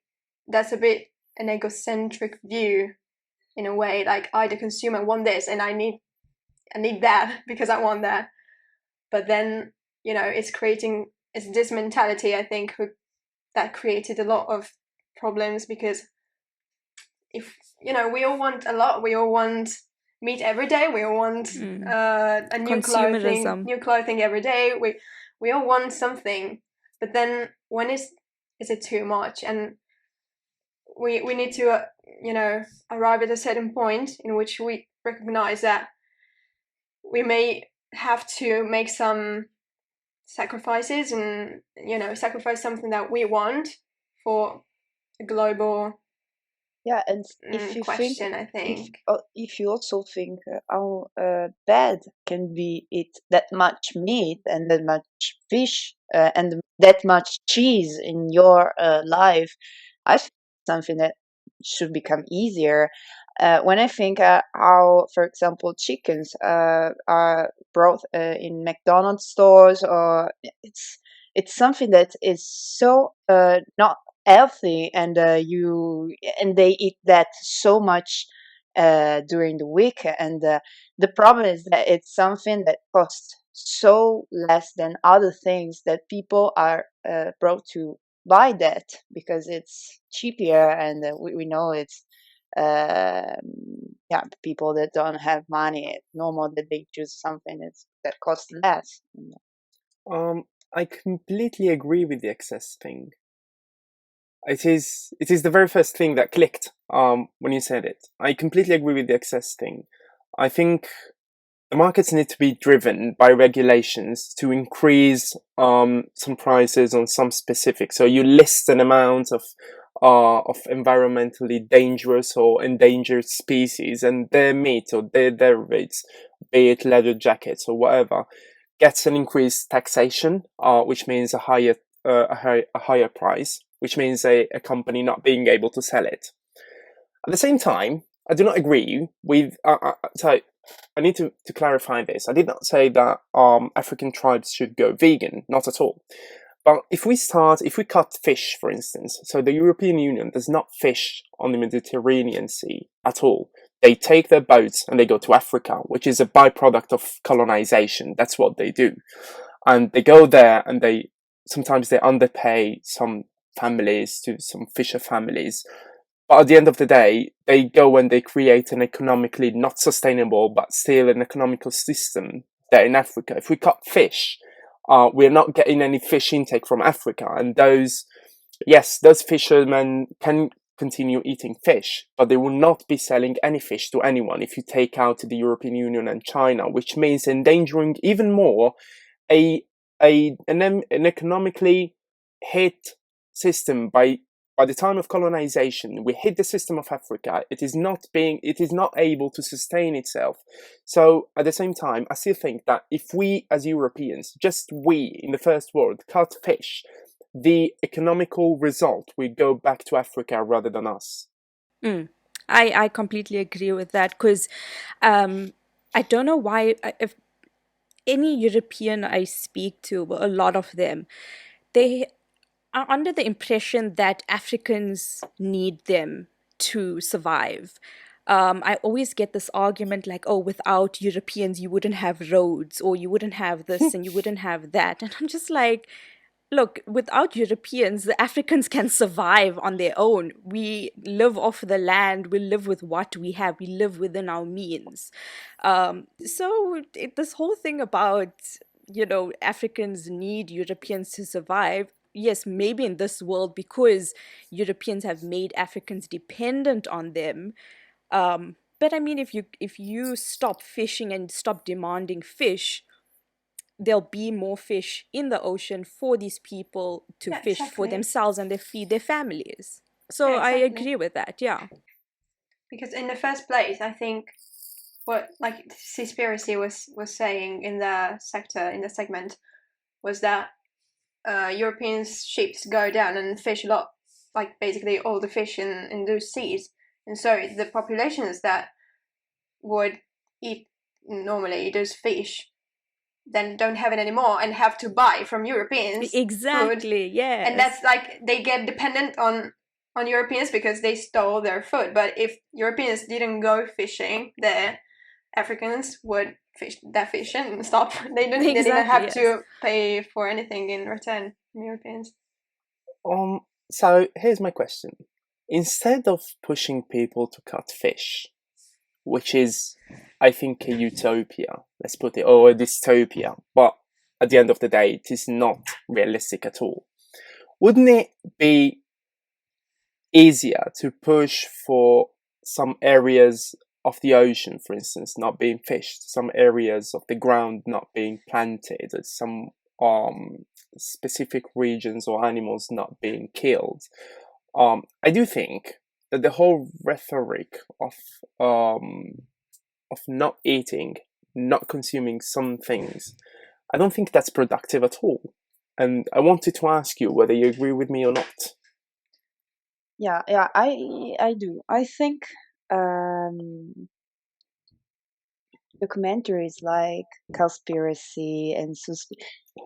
That's a bit an egocentric view in a way. Like, I, the consumer, want this, and I need that because I want that. But then, you know, it's this mentality, I think, that created a lot of problems, because if, you know, we all want a lot. We all want meat every day. We all want a new clothing every day. We all want something. But then when is it too much? And we need to, you know, arrive at a certain point in which we recognize that we may have to make some sacrifices, and, you know, sacrifice something that we want for a global and if you question, think, I think. if you also think how bad can be eat that much meat and that much fish and that much cheese in your life, I think something that should become easier. When I think how, for example, chickens are brought in McDonald's stores, or it's something that is so not healthy, and they eat that so much during the week, and the problem is that it's something that costs so less than other things that people are brought to buy that because it's cheaper, and we know it's people that don't have money, it's normal that they choose something that costs less. I completely agree with the excess thing. It is the very first thing that clicked when you said it. I completely agree with the excess thing. I think the markets need to be driven by regulations to increase some prices on some specific. So you list an amount of environmentally dangerous or endangered species, and their meat or their derivatives, be it leather jackets or whatever, gets an increased taxation, which means a higher price, which means a company not being able to sell it. At the same time, I do not agree with. So I need to clarify this. I did not say that African tribes should go vegan, not at all. But if we cut fish, for instance, so the European Union does not fish on the Mediterranean Sea at all. They take their boats and they go to Africa, which is a byproduct of colonization. That's what they do. And they go there and sometimes they underpay some families, to some fisher families. But at the end of the day, they go and they create an economically not sustainable, but still an economical system there in Africa. If we cut fish, we're not getting any fish intake from Africa. And those fishermen can continue eating fish, but they will not be selling any fish to anyone if you take out the European Union and China, which means endangering even more an economically hit system. By the time of colonization, we hit the system of Africa. It is not able to sustain itself. So at the same time, I still think that if we as Europeans, just we in the first world, cut fish, the economical result will go back to Africa rather than us. I completely agree with that, because I don't know why, if any European I speak to, a lot of them, they are under the impression that Africans need them to survive. I always get this argument like, oh, without Europeans, you wouldn't have roads, or you wouldn't have this and you wouldn't have that. And I'm just like, look, without Europeans, the Africans can survive on their own. We live off the land. We live with what we have. We live within our means. This whole thing about, Africans need Europeans to survive. Yes, maybe in this world, because Europeans have made Africans dependent on them. But I mean, if you stop fishing and stop demanding fish, there'll be more fish in the ocean for these people to fish for themselves, and they feed their families. So I agree with that, yeah. Because in the first place, I think what like Seaspiracy was saying in the segment was that European ships go down and fish a lot, like basically all the fish in those seas, and so the populations that would eat normally those fish then don't have it anymore and have to buy from Europeans exactly food. Yeah, and that's like they get dependent on on Europeans because they stole their food. But if Europeans didn't go fishing there, Africans would fish that fish and stop. They didn't Exactly, have yes. to pay for anything in return from Europeans. So here's my question. Instead of pushing people to cut fish, which is, I think, a utopia, let's put it, or a dystopia, but at the end of the day, it is not realistic at all. Wouldn't it be easier to push for some areas of the ocean, for instance, not being fished, some areas of the ground not being planted, some specific regions or animals not being killed? I do think that the whole rhetoric of not eating, not consuming some things, I don't think that's productive at all. And I wanted to ask you whether you agree with me or not. Yeah, I do. I think documentaries like Seaspiracy and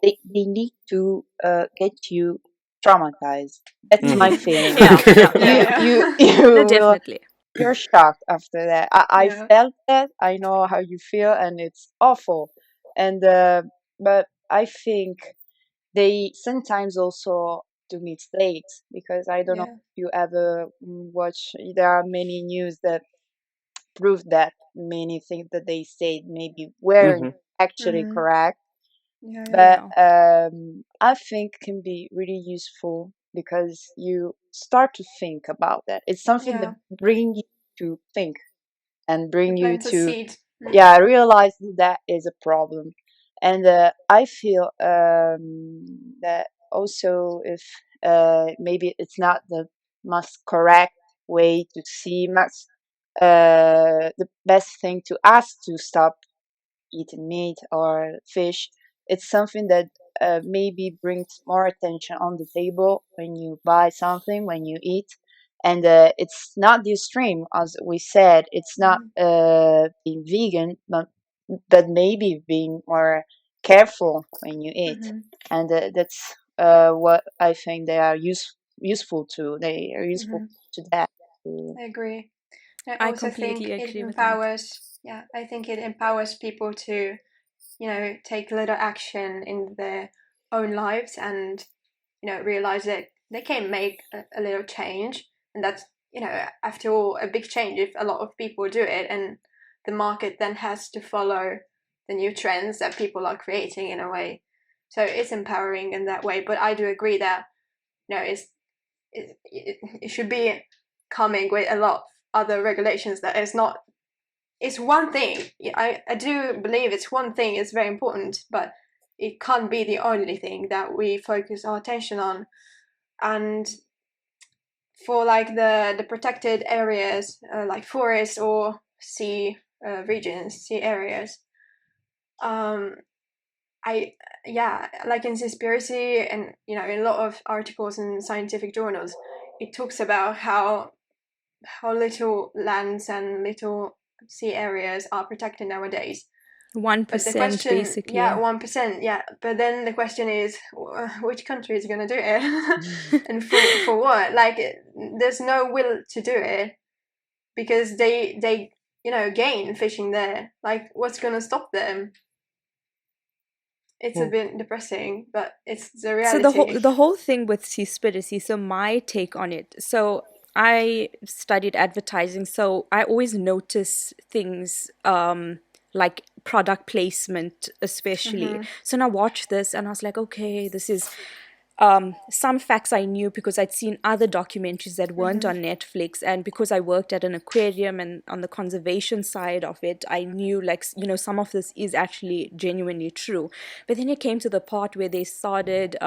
they need to get you traumatized. That's my feeling. You will Definitely. you're shocked after that. I Yeah. felt that. I know how you feel, and it's awful. And but I think they sometimes also do mistakes, because I don't know Yeah. if you ever watch. There are many news that prove that many things that they said maybe weren't actually Mhm. correct. Yeah. But Yeah. I think can be really useful because you start to think about that. It's something that Yeah. bring you to think and bring you Plant a to seed. realize that is a problem. And I feel that also, if maybe it's not the most correct way to see much, the best thing to ask to stop eating meat or fish, it's something that maybe brings more attention on the table when you buy something, when you eat. And it's not the extreme, as we said. It's not being vegan, but maybe being more careful when you eat. And that's what I think they are useful to. They are useful to that. I agree. I I also think completely it agree with that. empowers. Yeah, I think it empowers people to, take a little action in their own lives and, realize that they can make a little change, and that's, after all, a big change if a lot of people do it, and the market then has to follow the new trends that people are creating in a way. So it's empowering in that way. But I do agree that, it should be coming with a lot of other regulations. That is not, it's one thing. I do believe it's one thing, it's very important, but it can't be the only thing that we focus our attention on. And for like the protected areas, like forest or sea regions, sea areas, um I yeah, like in Seaspiracy and in a lot of articles in scientific journals, it talks about how little lands and little sea areas are protected nowadays. But the 1% question, basically. 1%, But then the question is, which country is going to do it, and for what? Like, there's no will to do it because they gain fishing there. Like, what's going to stop them? It's a bit depressing, but it's the So reality. the whole thing with Seaspiracy, so my take on it. So I studied advertising, so I always notice things like product placement especially. So now watch this and I was like, okay, this is some facts I knew because I'd seen other documentaries that weren't on Netflix, and because I worked at an aquarium and on the conservation side of it, I knew like some of this is actually genuinely true. But then it came to the part where they started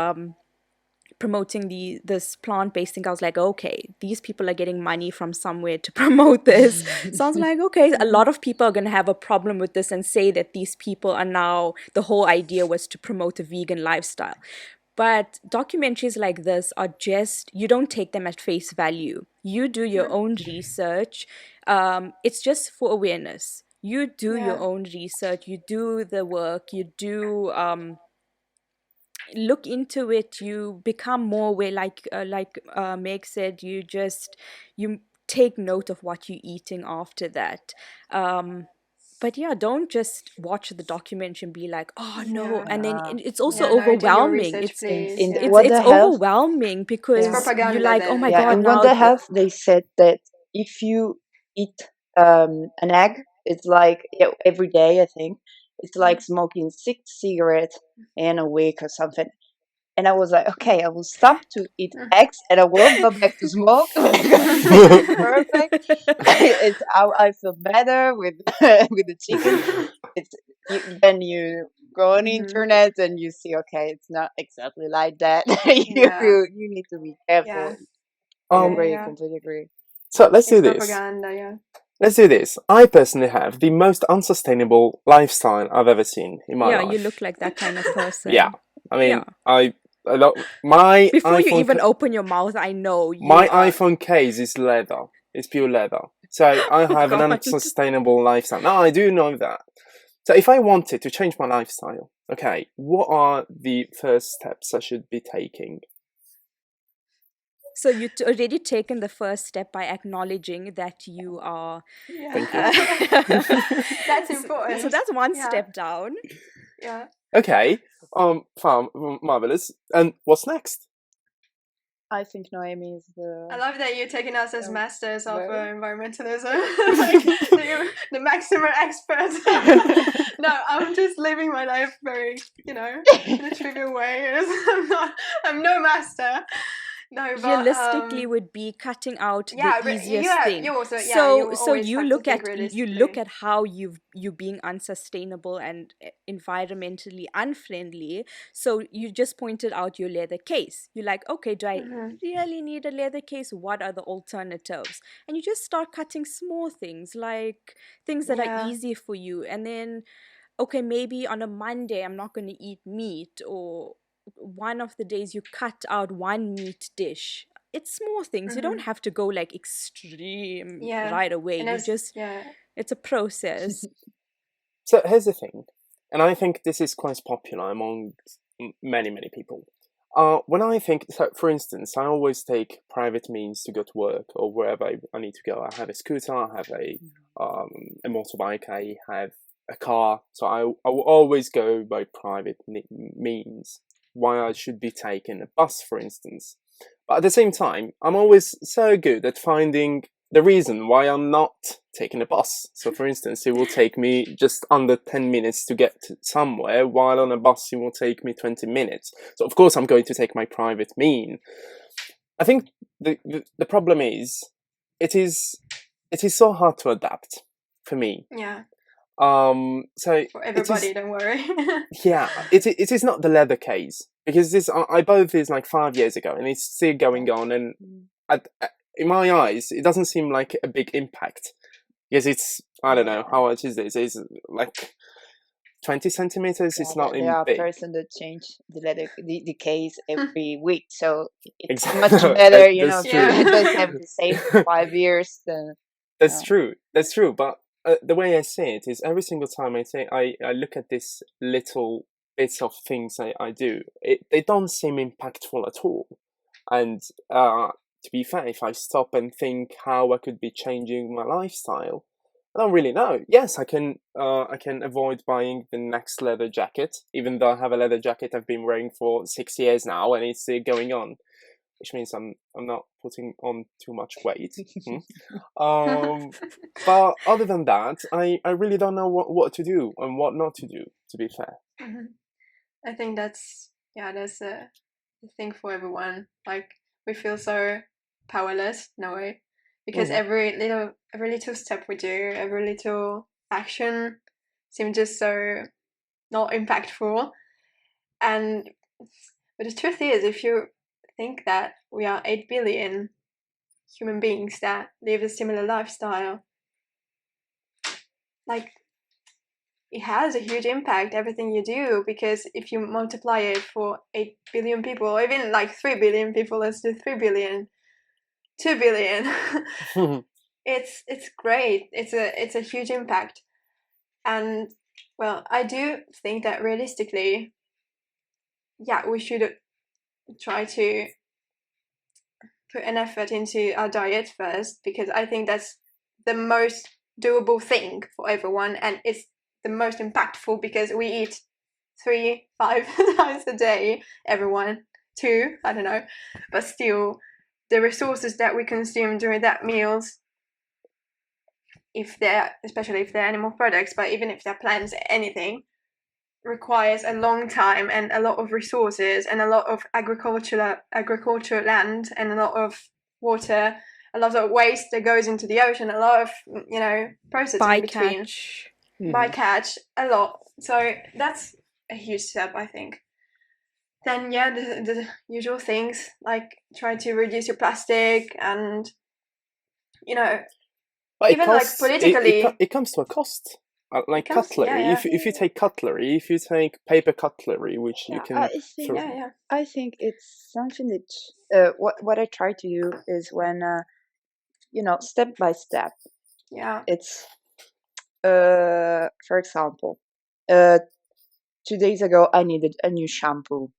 promoting this plant-based thing. I was like, okay, these people are getting money from somewhere to promote this. So I was like, okay, a lot of people are going to have a problem with this and say that these people are now, the whole idea was to promote a vegan lifestyle. But documentaries like this are just, you don't take them at face value. You do your own research. It's just for awareness. You do your own research, you do the work, you do look into it, you become more aware. Like Meg said, you take note of what you're eating after that. But yeah, don't just watch the documentary and be like, oh no, Yeah. and then Yeah. it's also Yeah, no, do your overwhelming. research, It's please. In Yeah. what it's the health, overwhelming It's yeah, because you're propaganda like, oh my then. yeah, god, in what now the health they said that if you eat an egg, it's like, yeah, every day, I think it's like smoking 6 cigarettes in a week or something. And I was like, okay, I will stop to eat eggs and I won't go back to smoke because it's perfect. It's how I feel better with with the chicken. It's then you go on internet and you see, okay, it's not exactly like that. Yeah. You need to be careful. Yes. I Um, agree, Yeah. completely agree. so let's do It's this. propaganda, yeah. Let's do this. I personally have the most unsustainable lifestyle I've ever seen in my yeah, you life. look like that kind of person. Yeah, I mean, Yeah. my Before you iPhone even open your mouth, I know you my are. iPhone case is leather. It's pure leather. So I Oh have an god. unsustainable lifestyle. Now I do know that. So if I wanted to change my lifestyle, okay, what are the first steps I should be taking? So you already taken the first step by acknowledging that you are. Yeah. Thank you. That's So important. that's one Yeah. step down. Yeah. Okay, marvelous. And what's next? I think Noemi is I the love that you're taking us as masters of very- environmentalism, like the maximum expert. No, I'm just living my life very, in a trivial way. I'm no master. No, but Realistically would be cutting out yeah, the easiest thing. you also, So you so always you have to look think at realistically. how you being unsustainable and environmentally unfriendly. So you just pointed out your leather case. You're like, okay, do I really need a leather case? What are the alternatives? And you just start cutting small things, like things that are Yeah. easy for you. And then, okay, maybe on a Monday I'm not going to eat meat, or one of the days you cut out one meat dish. It's small things. You don't have to go like extreme Yeah. right away. And You as just, it's a process. So here's the thing, and I think this is quite popular among many people. When I think, so for instance, I always take private means to go to work or wherever I need to go. I have a scooter, I have a motorbike, I have a car, so I will always go by private means. Why I should be taking a bus, for instance. But at the same time, I'm always so good at finding the reason why I'm not taking a bus. So, for instance, it will take me just under 10 minutes to get somewhere, while on a bus it will take me 20 minutes. So, of course, I'm going to take my private mean. I think the problem is it is so hard to adapt for me. Yeah. So For everybody, don't worry. yeah, it is not the leather case, because this I bought this like 5 years ago and it's still going on, and in my eyes it doesn't seem like a big impact, because it's, I don't know how much is this, it's like 20 centimeters. It's not there in are big. person that change the case every week, so it's Exactly. much better, That's if true. it does have the same for 5 years, then That's true. That's true. But the way I see it is, every single time I look at this little bits of things I do, they don't seem impactful at all. And to be fair, if I stop and think how I could be changing my lifestyle, I don't really know. Yes, I can avoid buying the next leather jacket, even though I have a leather jacket I've been wearing for 6 years now, and it's still going on, which means I'm not putting on too much weight. But other than that, I really don't know what to do and what not to do, to be fair. I think that's a thing for everyone. Like, we feel so powerless in a way, because every little step we do, every little action seems just so not impactful. And but the truth is, if you think that we are 8 billion human beings that live a similar lifestyle, like, it has a huge impact, everything you do, because if you multiply it for 8 billion people, or even like 3 billion people, let's do 3 billion, 2 billion, it's great. It's a huge impact. And well, I do think that realistically, we should try to put an effort into our diet first, because I think that's the most doable thing for everyone, and it's the most impactful, because we eat 3-5 times a day, everyone 2, I don't know, but still the resources that we consume during that meals, especially if they're animal products, but even if they're plants, anything requires a long time and a lot of resources and a lot of agricultural land and a lot of water, a lot of waste that goes into the ocean, a lot of processing in between, Bycatch. bycatch, a lot. So that's a huge step, I think. Then the usual things, like try to reduce your plastic, and But even like politically, it comes to a cost. Like comes- cutlery, yeah. if you take cutlery, if you take paper cutlery, which you can throw. I think it's something that what I try to do is when step by step. Yeah. It's for example, 2 days ago I needed a new shampoo.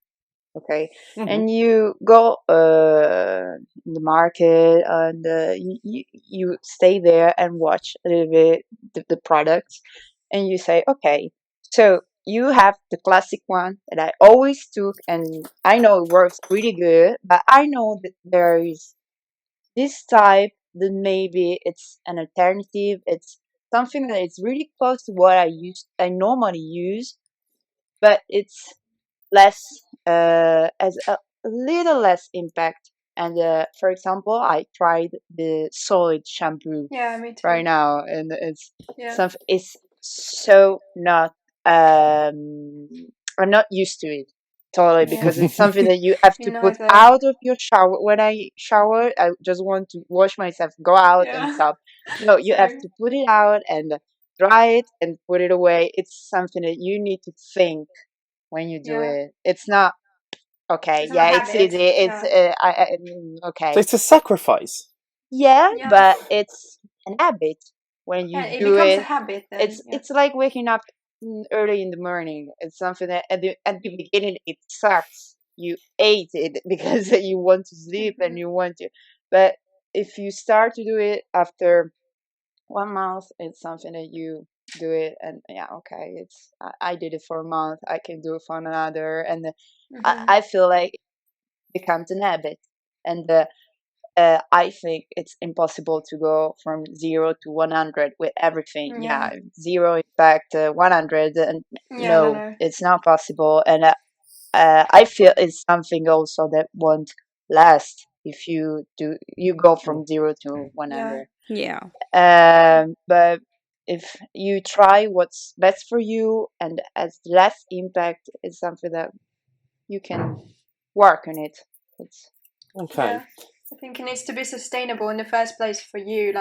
Okay, and you go in the market, and you stay there and watch a little bit the products, and you say, okay, so you have the classic one that I always took, and I know it works pretty good, but I know that there is this type that maybe it's an alternative. It's something that is really close to what I normally use, but it's less as a little less impact. And for example, I tried the solid shampoo Yeah, me too. right now, and it's so not I'm not used to it totally, because it's something that you have to put out of your shower. When I shower, I just want to wash myself, go out and stop. No, you have to put it out and dry it and put it away. It's something that you need to think when you do it. It's not okay. It's not It's easy. It's okay. So it's a sacrifice. Yeah, but it's an habit. When you it do becomes it, a habit. Then, it's like waking up early in the morning. It's something that at the beginning it sucks. You ate it because you want to sleep and you want to. But if you start to do it after 1 month, it's something that you do it, and okay, it's I did it for a month, I can do it for another, and I feel like it becomes an habit. And I think it's impossible to go from 0 to 100 with everything. 0 impact, 100, and no, it's not possible. And I feel it's something also that won't last if you go from 0 to 100. But if you try what's best for you and has less impact, it's something that you can work on it. It's okay. I think it needs to be sustainable in the first place for you.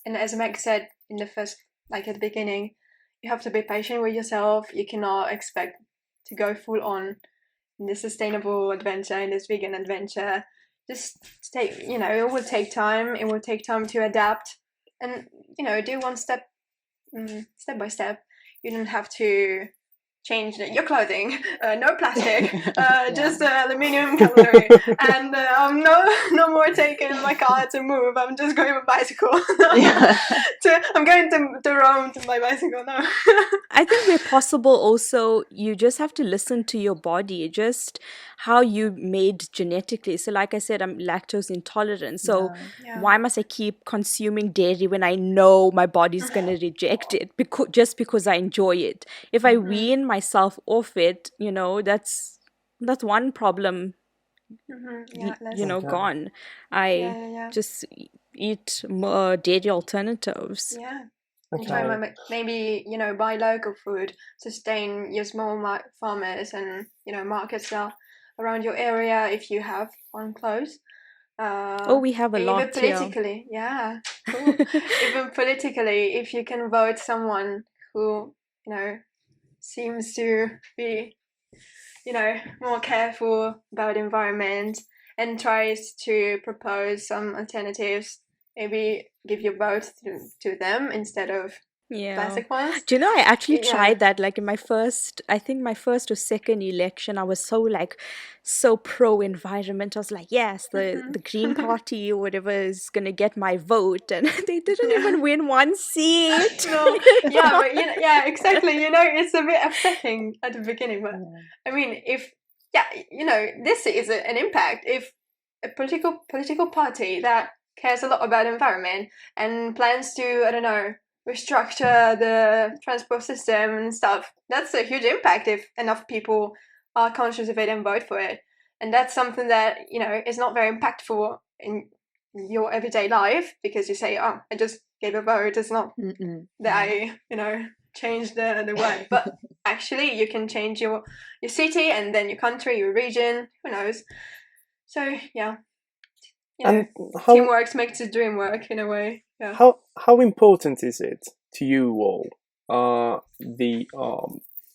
And as Meg said in the first, at the beginning, you have to be patient with yourself. You cannot expect to go full on in this sustainable adventure, in this vegan adventure. Just take, it will take time. It will take time to adapt, and do one step by step. You don't have to change your clothing, no plastic, just aluminium cutlery, and I'm no more taking my car to move. I'm just going with bicycle. I'm going to Rome to my bicycle now. I think where possible also, you just have to listen to your body, just how you made genetically. So like I said, I'm lactose intolerant. So why must I keep consuming dairy when I know my body's going to reject it just because I enjoy it? If I wean myself off it, that's one problem, gone. I just eat more dairy alternatives. And try maybe buy local food, sustain your small farmers and markets around your area if you have one close. We have a lot even politically, cool. Even politically, if you can vote someone who seems to be more careful about environment and tries to propose some alternatives, maybe give your vote to them instead of Yeah. plastic ones. Do you know, I actually Yeah. tried that like in my first, I think my first or second election, I was so pro environment. I was like, yes, the Green Party or whatever is gonna get my vote, and they didn't Yeah. even win one seat. No, yeah, but yeah, exactly. It's a bit upsetting at the beginning, but I mean, if this is an impact. If a political party that cares a lot about the environment and plans to, I don't know, restructure the transport system and stuff, that's a huge impact if enough people are conscious of it and vote for it. And that's something that is not very impactful in your everyday life, because you say, oh, I just gave a vote. It's not that I change the world, but actually you can change your city and then your country, your region, who knows. So yeah, And how teamwork makes the dream work in a way. Yeah. how important is it to you all, the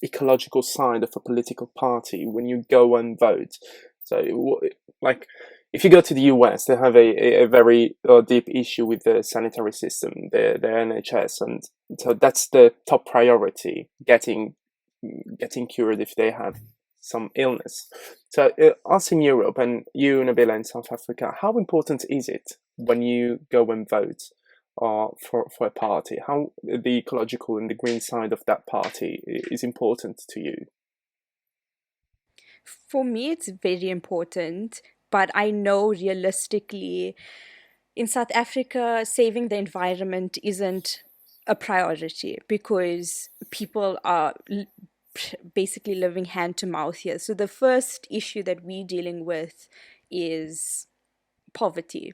ecological side of a political party when you go and vote? So like, if you go to the US, they have a very deep issue with the sanitary system, the NHS, and so that's the top priority, getting cured if they have some illness. So us in Europe, and you, Nabila, in South Africa, how important is it when you go and vote for a party? How the ecological and the green side of that party is important to you? For me, it's very important, but I know realistically in South Africa, saving the environment isn't a priority because people are basically living hand to mouth here. So the first issue that we're dealing with is poverty.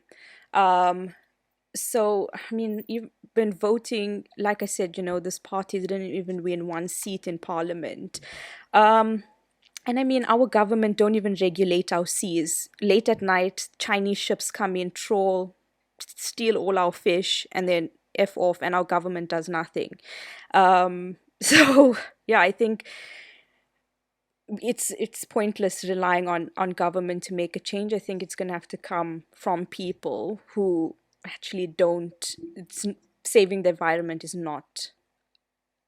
So, I mean, you've been voting, like I said, this party didn't even win one seat in parliament. And I mean, our government don't even regulate our seas. Late at night, Chinese ships come in, troll, steal all our fish, and then F off, and our government does nothing. So, yeah, I think it's pointless relying on government to make a change. I think it's going to have to come from people who actually don't. Saving the environment is not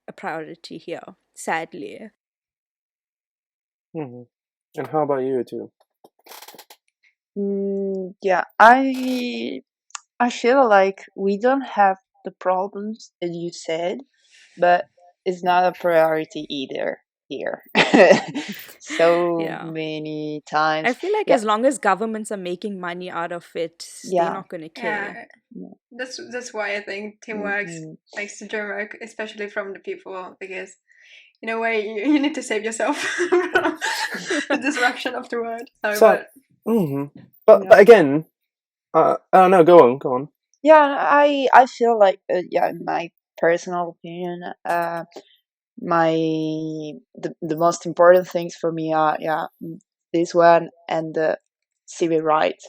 a priority here, sadly. Mm-hmm. And how about you two? Yeah, I feel like we don't have the problems that you said, but it's not a priority either here. So Yeah. many times. I feel like as long as governments are making money out of it, they're not going to care. Yeah. That's why I think teamwork makes the dream work, especially from the people, because in a way you need to save yourself from the disruption of the world. But again, no, go on. Yeah, I feel like in my personal opinion, the most important things for me are this one and the civil rights,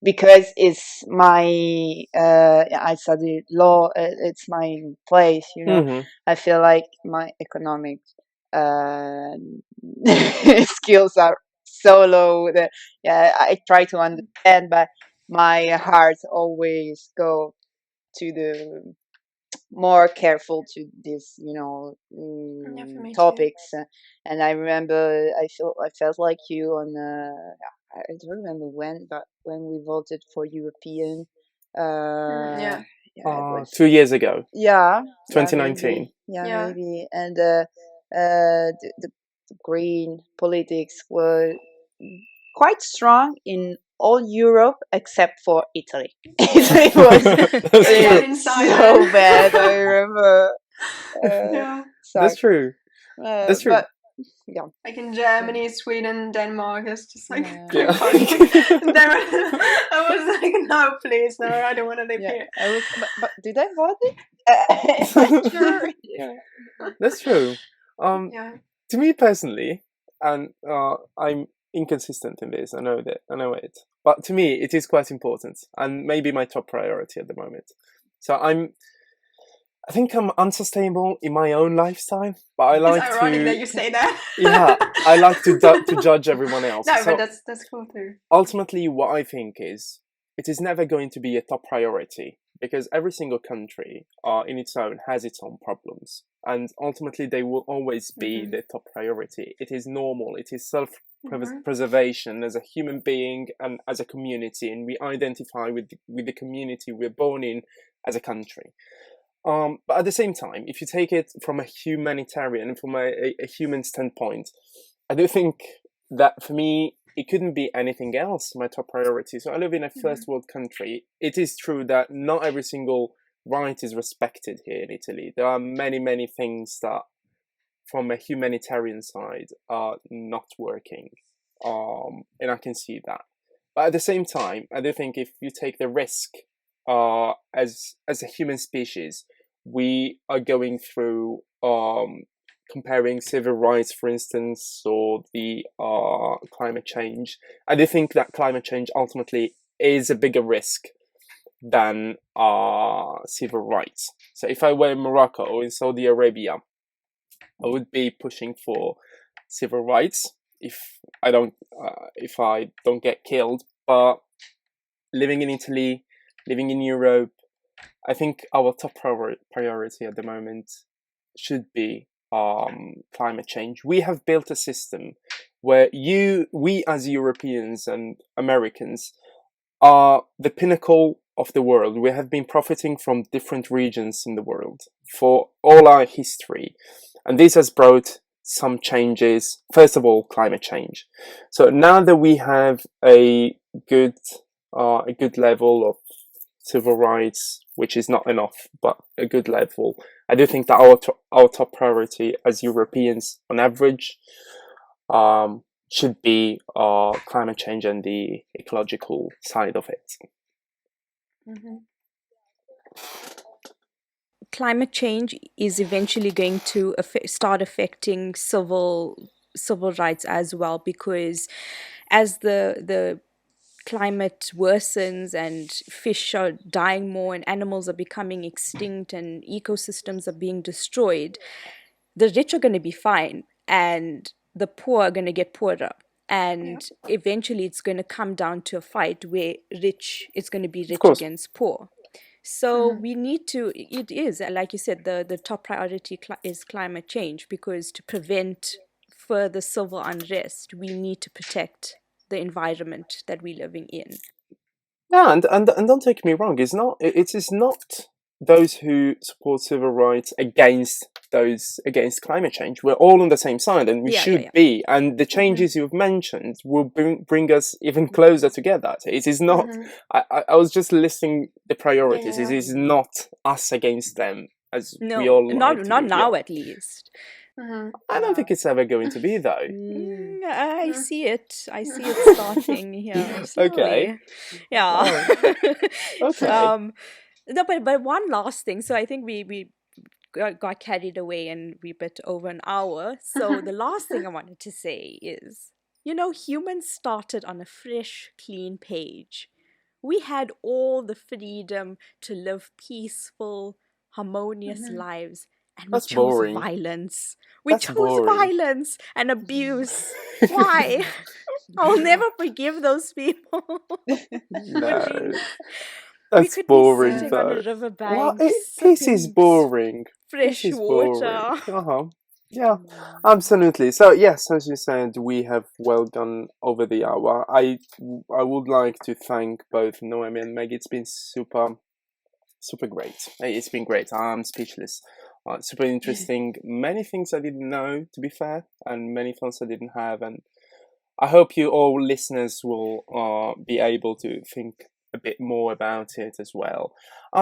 because it's my I studied law. It's my place, I feel like my economic skills are so low that I try to understand, but my heart always go to the more careful to this topics. And I remember I felt like you on I don't remember when, but when we voted for European Yeah. it was 2 years ago. yeah 2019. maybe. And the green politics were quite strong in all Europe except for Italy. Italy was so bad. I remember. That's true. That's true. But yeah, like in Germany, Sweden, Denmark, it's just like Yeah. I was like, no, please, no, I don't want to live here. But did I vote it? I'm sure. That's true. To me personally, and I'm inconsistent in this. I know it, but to me, it is quite important, and maybe my top priority at the moment. So I think I'm unsustainable in my own lifestyle, but I like it's ironic that you say that. Yeah, I like to judge everyone else. No, so but that's cool too. Ultimately, what I think is, it is never going to be a top priority because every single country in its own has its own problems, and ultimately they will always be the top priority. It is normal. It is self-preservation as a human being and as a community, and we identify with the community we're born in as a country. But at the same time, if you take it from a humanitarian, from a human standpoint, I do think that for me, it couldn't be anything else my top priority. So I live in a first world country. It is true that not every single right is respected here in Italy. There are many, many things that from a humanitarian side are not working. And I can see that. But at the same time, I do think if you take the risk as a human species, we are going through comparing civil rights, for instance, or the climate change. I do think that climate change ultimately is a bigger risk than civil rights. So if I were in Morocco or in Saudi Arabia, I would be pushing for civil rights if I don't get killed. But living in Italy, living in Europe, I think our top priority at the moment should be climate change. We have built a system where we as Europeans and Americans are the pinnacle of the world. We have been profiting from different regions in the world for all our history, and this has brought some changes. First of all, climate change. So now that we have a good level of civil rights, which is not enough, but a good level, I do think that our top priority as Europeans, on average, should be climate change and the ecological side of it. Climate change is eventually going to start affecting civil rights as well, because as the climate worsens and fish are dying more and animals are becoming extinct and ecosystems are being destroyed, the rich are going to be fine and the poor are going to get poorer. And eventually it's going to come down to a fight where it's going to be rich against poor. So we need to, it is, like you said, the top priority is climate change, because to prevent further civil unrest, we need to protect the environment that we're living in. Yeah, and don't take me wrong, it is not those who support civil rights against those against climate change. We're all on the same side, and we should be. And the changes you've mentioned will bring us even closer together. It is not. I was just listing the priorities. It is not us against them, as we all not now at least. I don't think it's ever going to be, though. I see it starting here. Slowly. Okay. Yeah. Okay. No, but one last thing. So I think we got carried away and we bit over an hour. So the last thing I wanted to say is, humans started on a fresh, clean page. We had all the freedom to live peaceful, harmonious lives. And we chose violence. We chose violence and abuse. Why? I'll never forgive those people. No. That's boring, be sitting though. on a riverbank, This is boring. Fresh water. Yeah, absolutely. So yes, as you said, we have well gone over the hour. I would like to thank both Noemi and Meg. It's been super great. It's been great. I'm speechless. Super interesting. Many things I didn't know, to be fair, and many thoughts I didn't have. And I hope you all listeners will be able to think a bit more about it as well.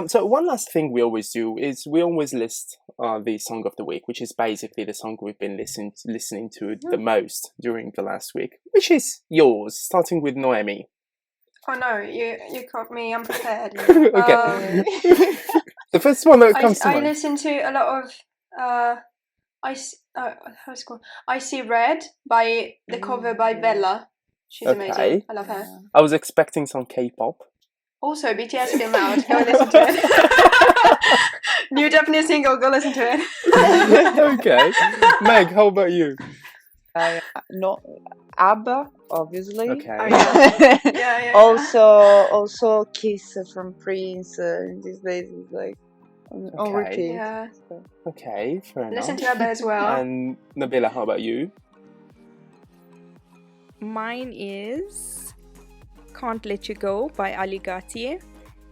So one last thing we always do is we always list the song of the week, which is basically the song we've been listening to the most during the last week, which is yours, starting with Noemi. Oh no, you caught me unprepared. Okay. The first one that comes to mind. I listen to a lot of how's it called? I See Red by the cover by Bella. She's amazing. I love her. I was expecting some K-pop. Also, BTS Film Out. Go listen to it. New Japanese single. Go listen to it. Okay. Meg, how about you? No, ABBA, obviously. Okay. Oh, yeah. Yeah. Also Kiss from Prince. These days is like on Okay. repeat. Yeah. Okay, fair Listen enough. to ABBA as well. And Nabila, how about you? Mine is Can't Let You Go by Ali Ghati.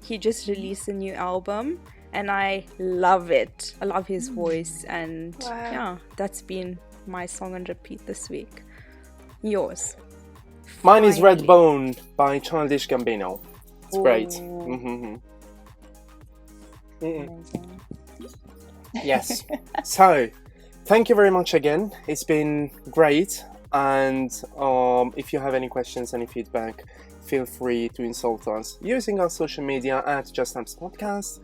He just released a new album and I love it. I love his voice and Wow. yeah, that's been my song on repeat this week. Yours? Mine is Finally. Redbone by Childish Gambino. It's great. Ooh. Mm-hmm. Amazing. Yes. So, thank you very much again. It's been great. And if you have any questions, any feedback, feel free to insult us using our social media at JustNabz Podcast.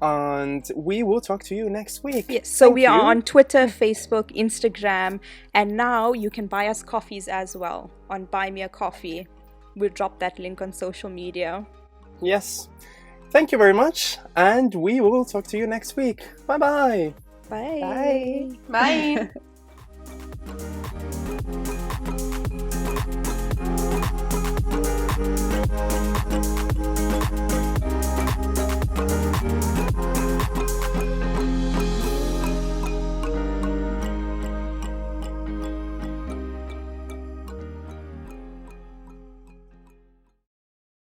And we will talk to you next week. Yes, so Thank we are you. on Twitter, Facebook, Instagram, and now you can buy us coffees as well on Buy Me a Coffee. We'll drop that link on social media. Yes. Thank you very much. And we will talk to you next week. Bye-bye. Bye. Bye. Bye.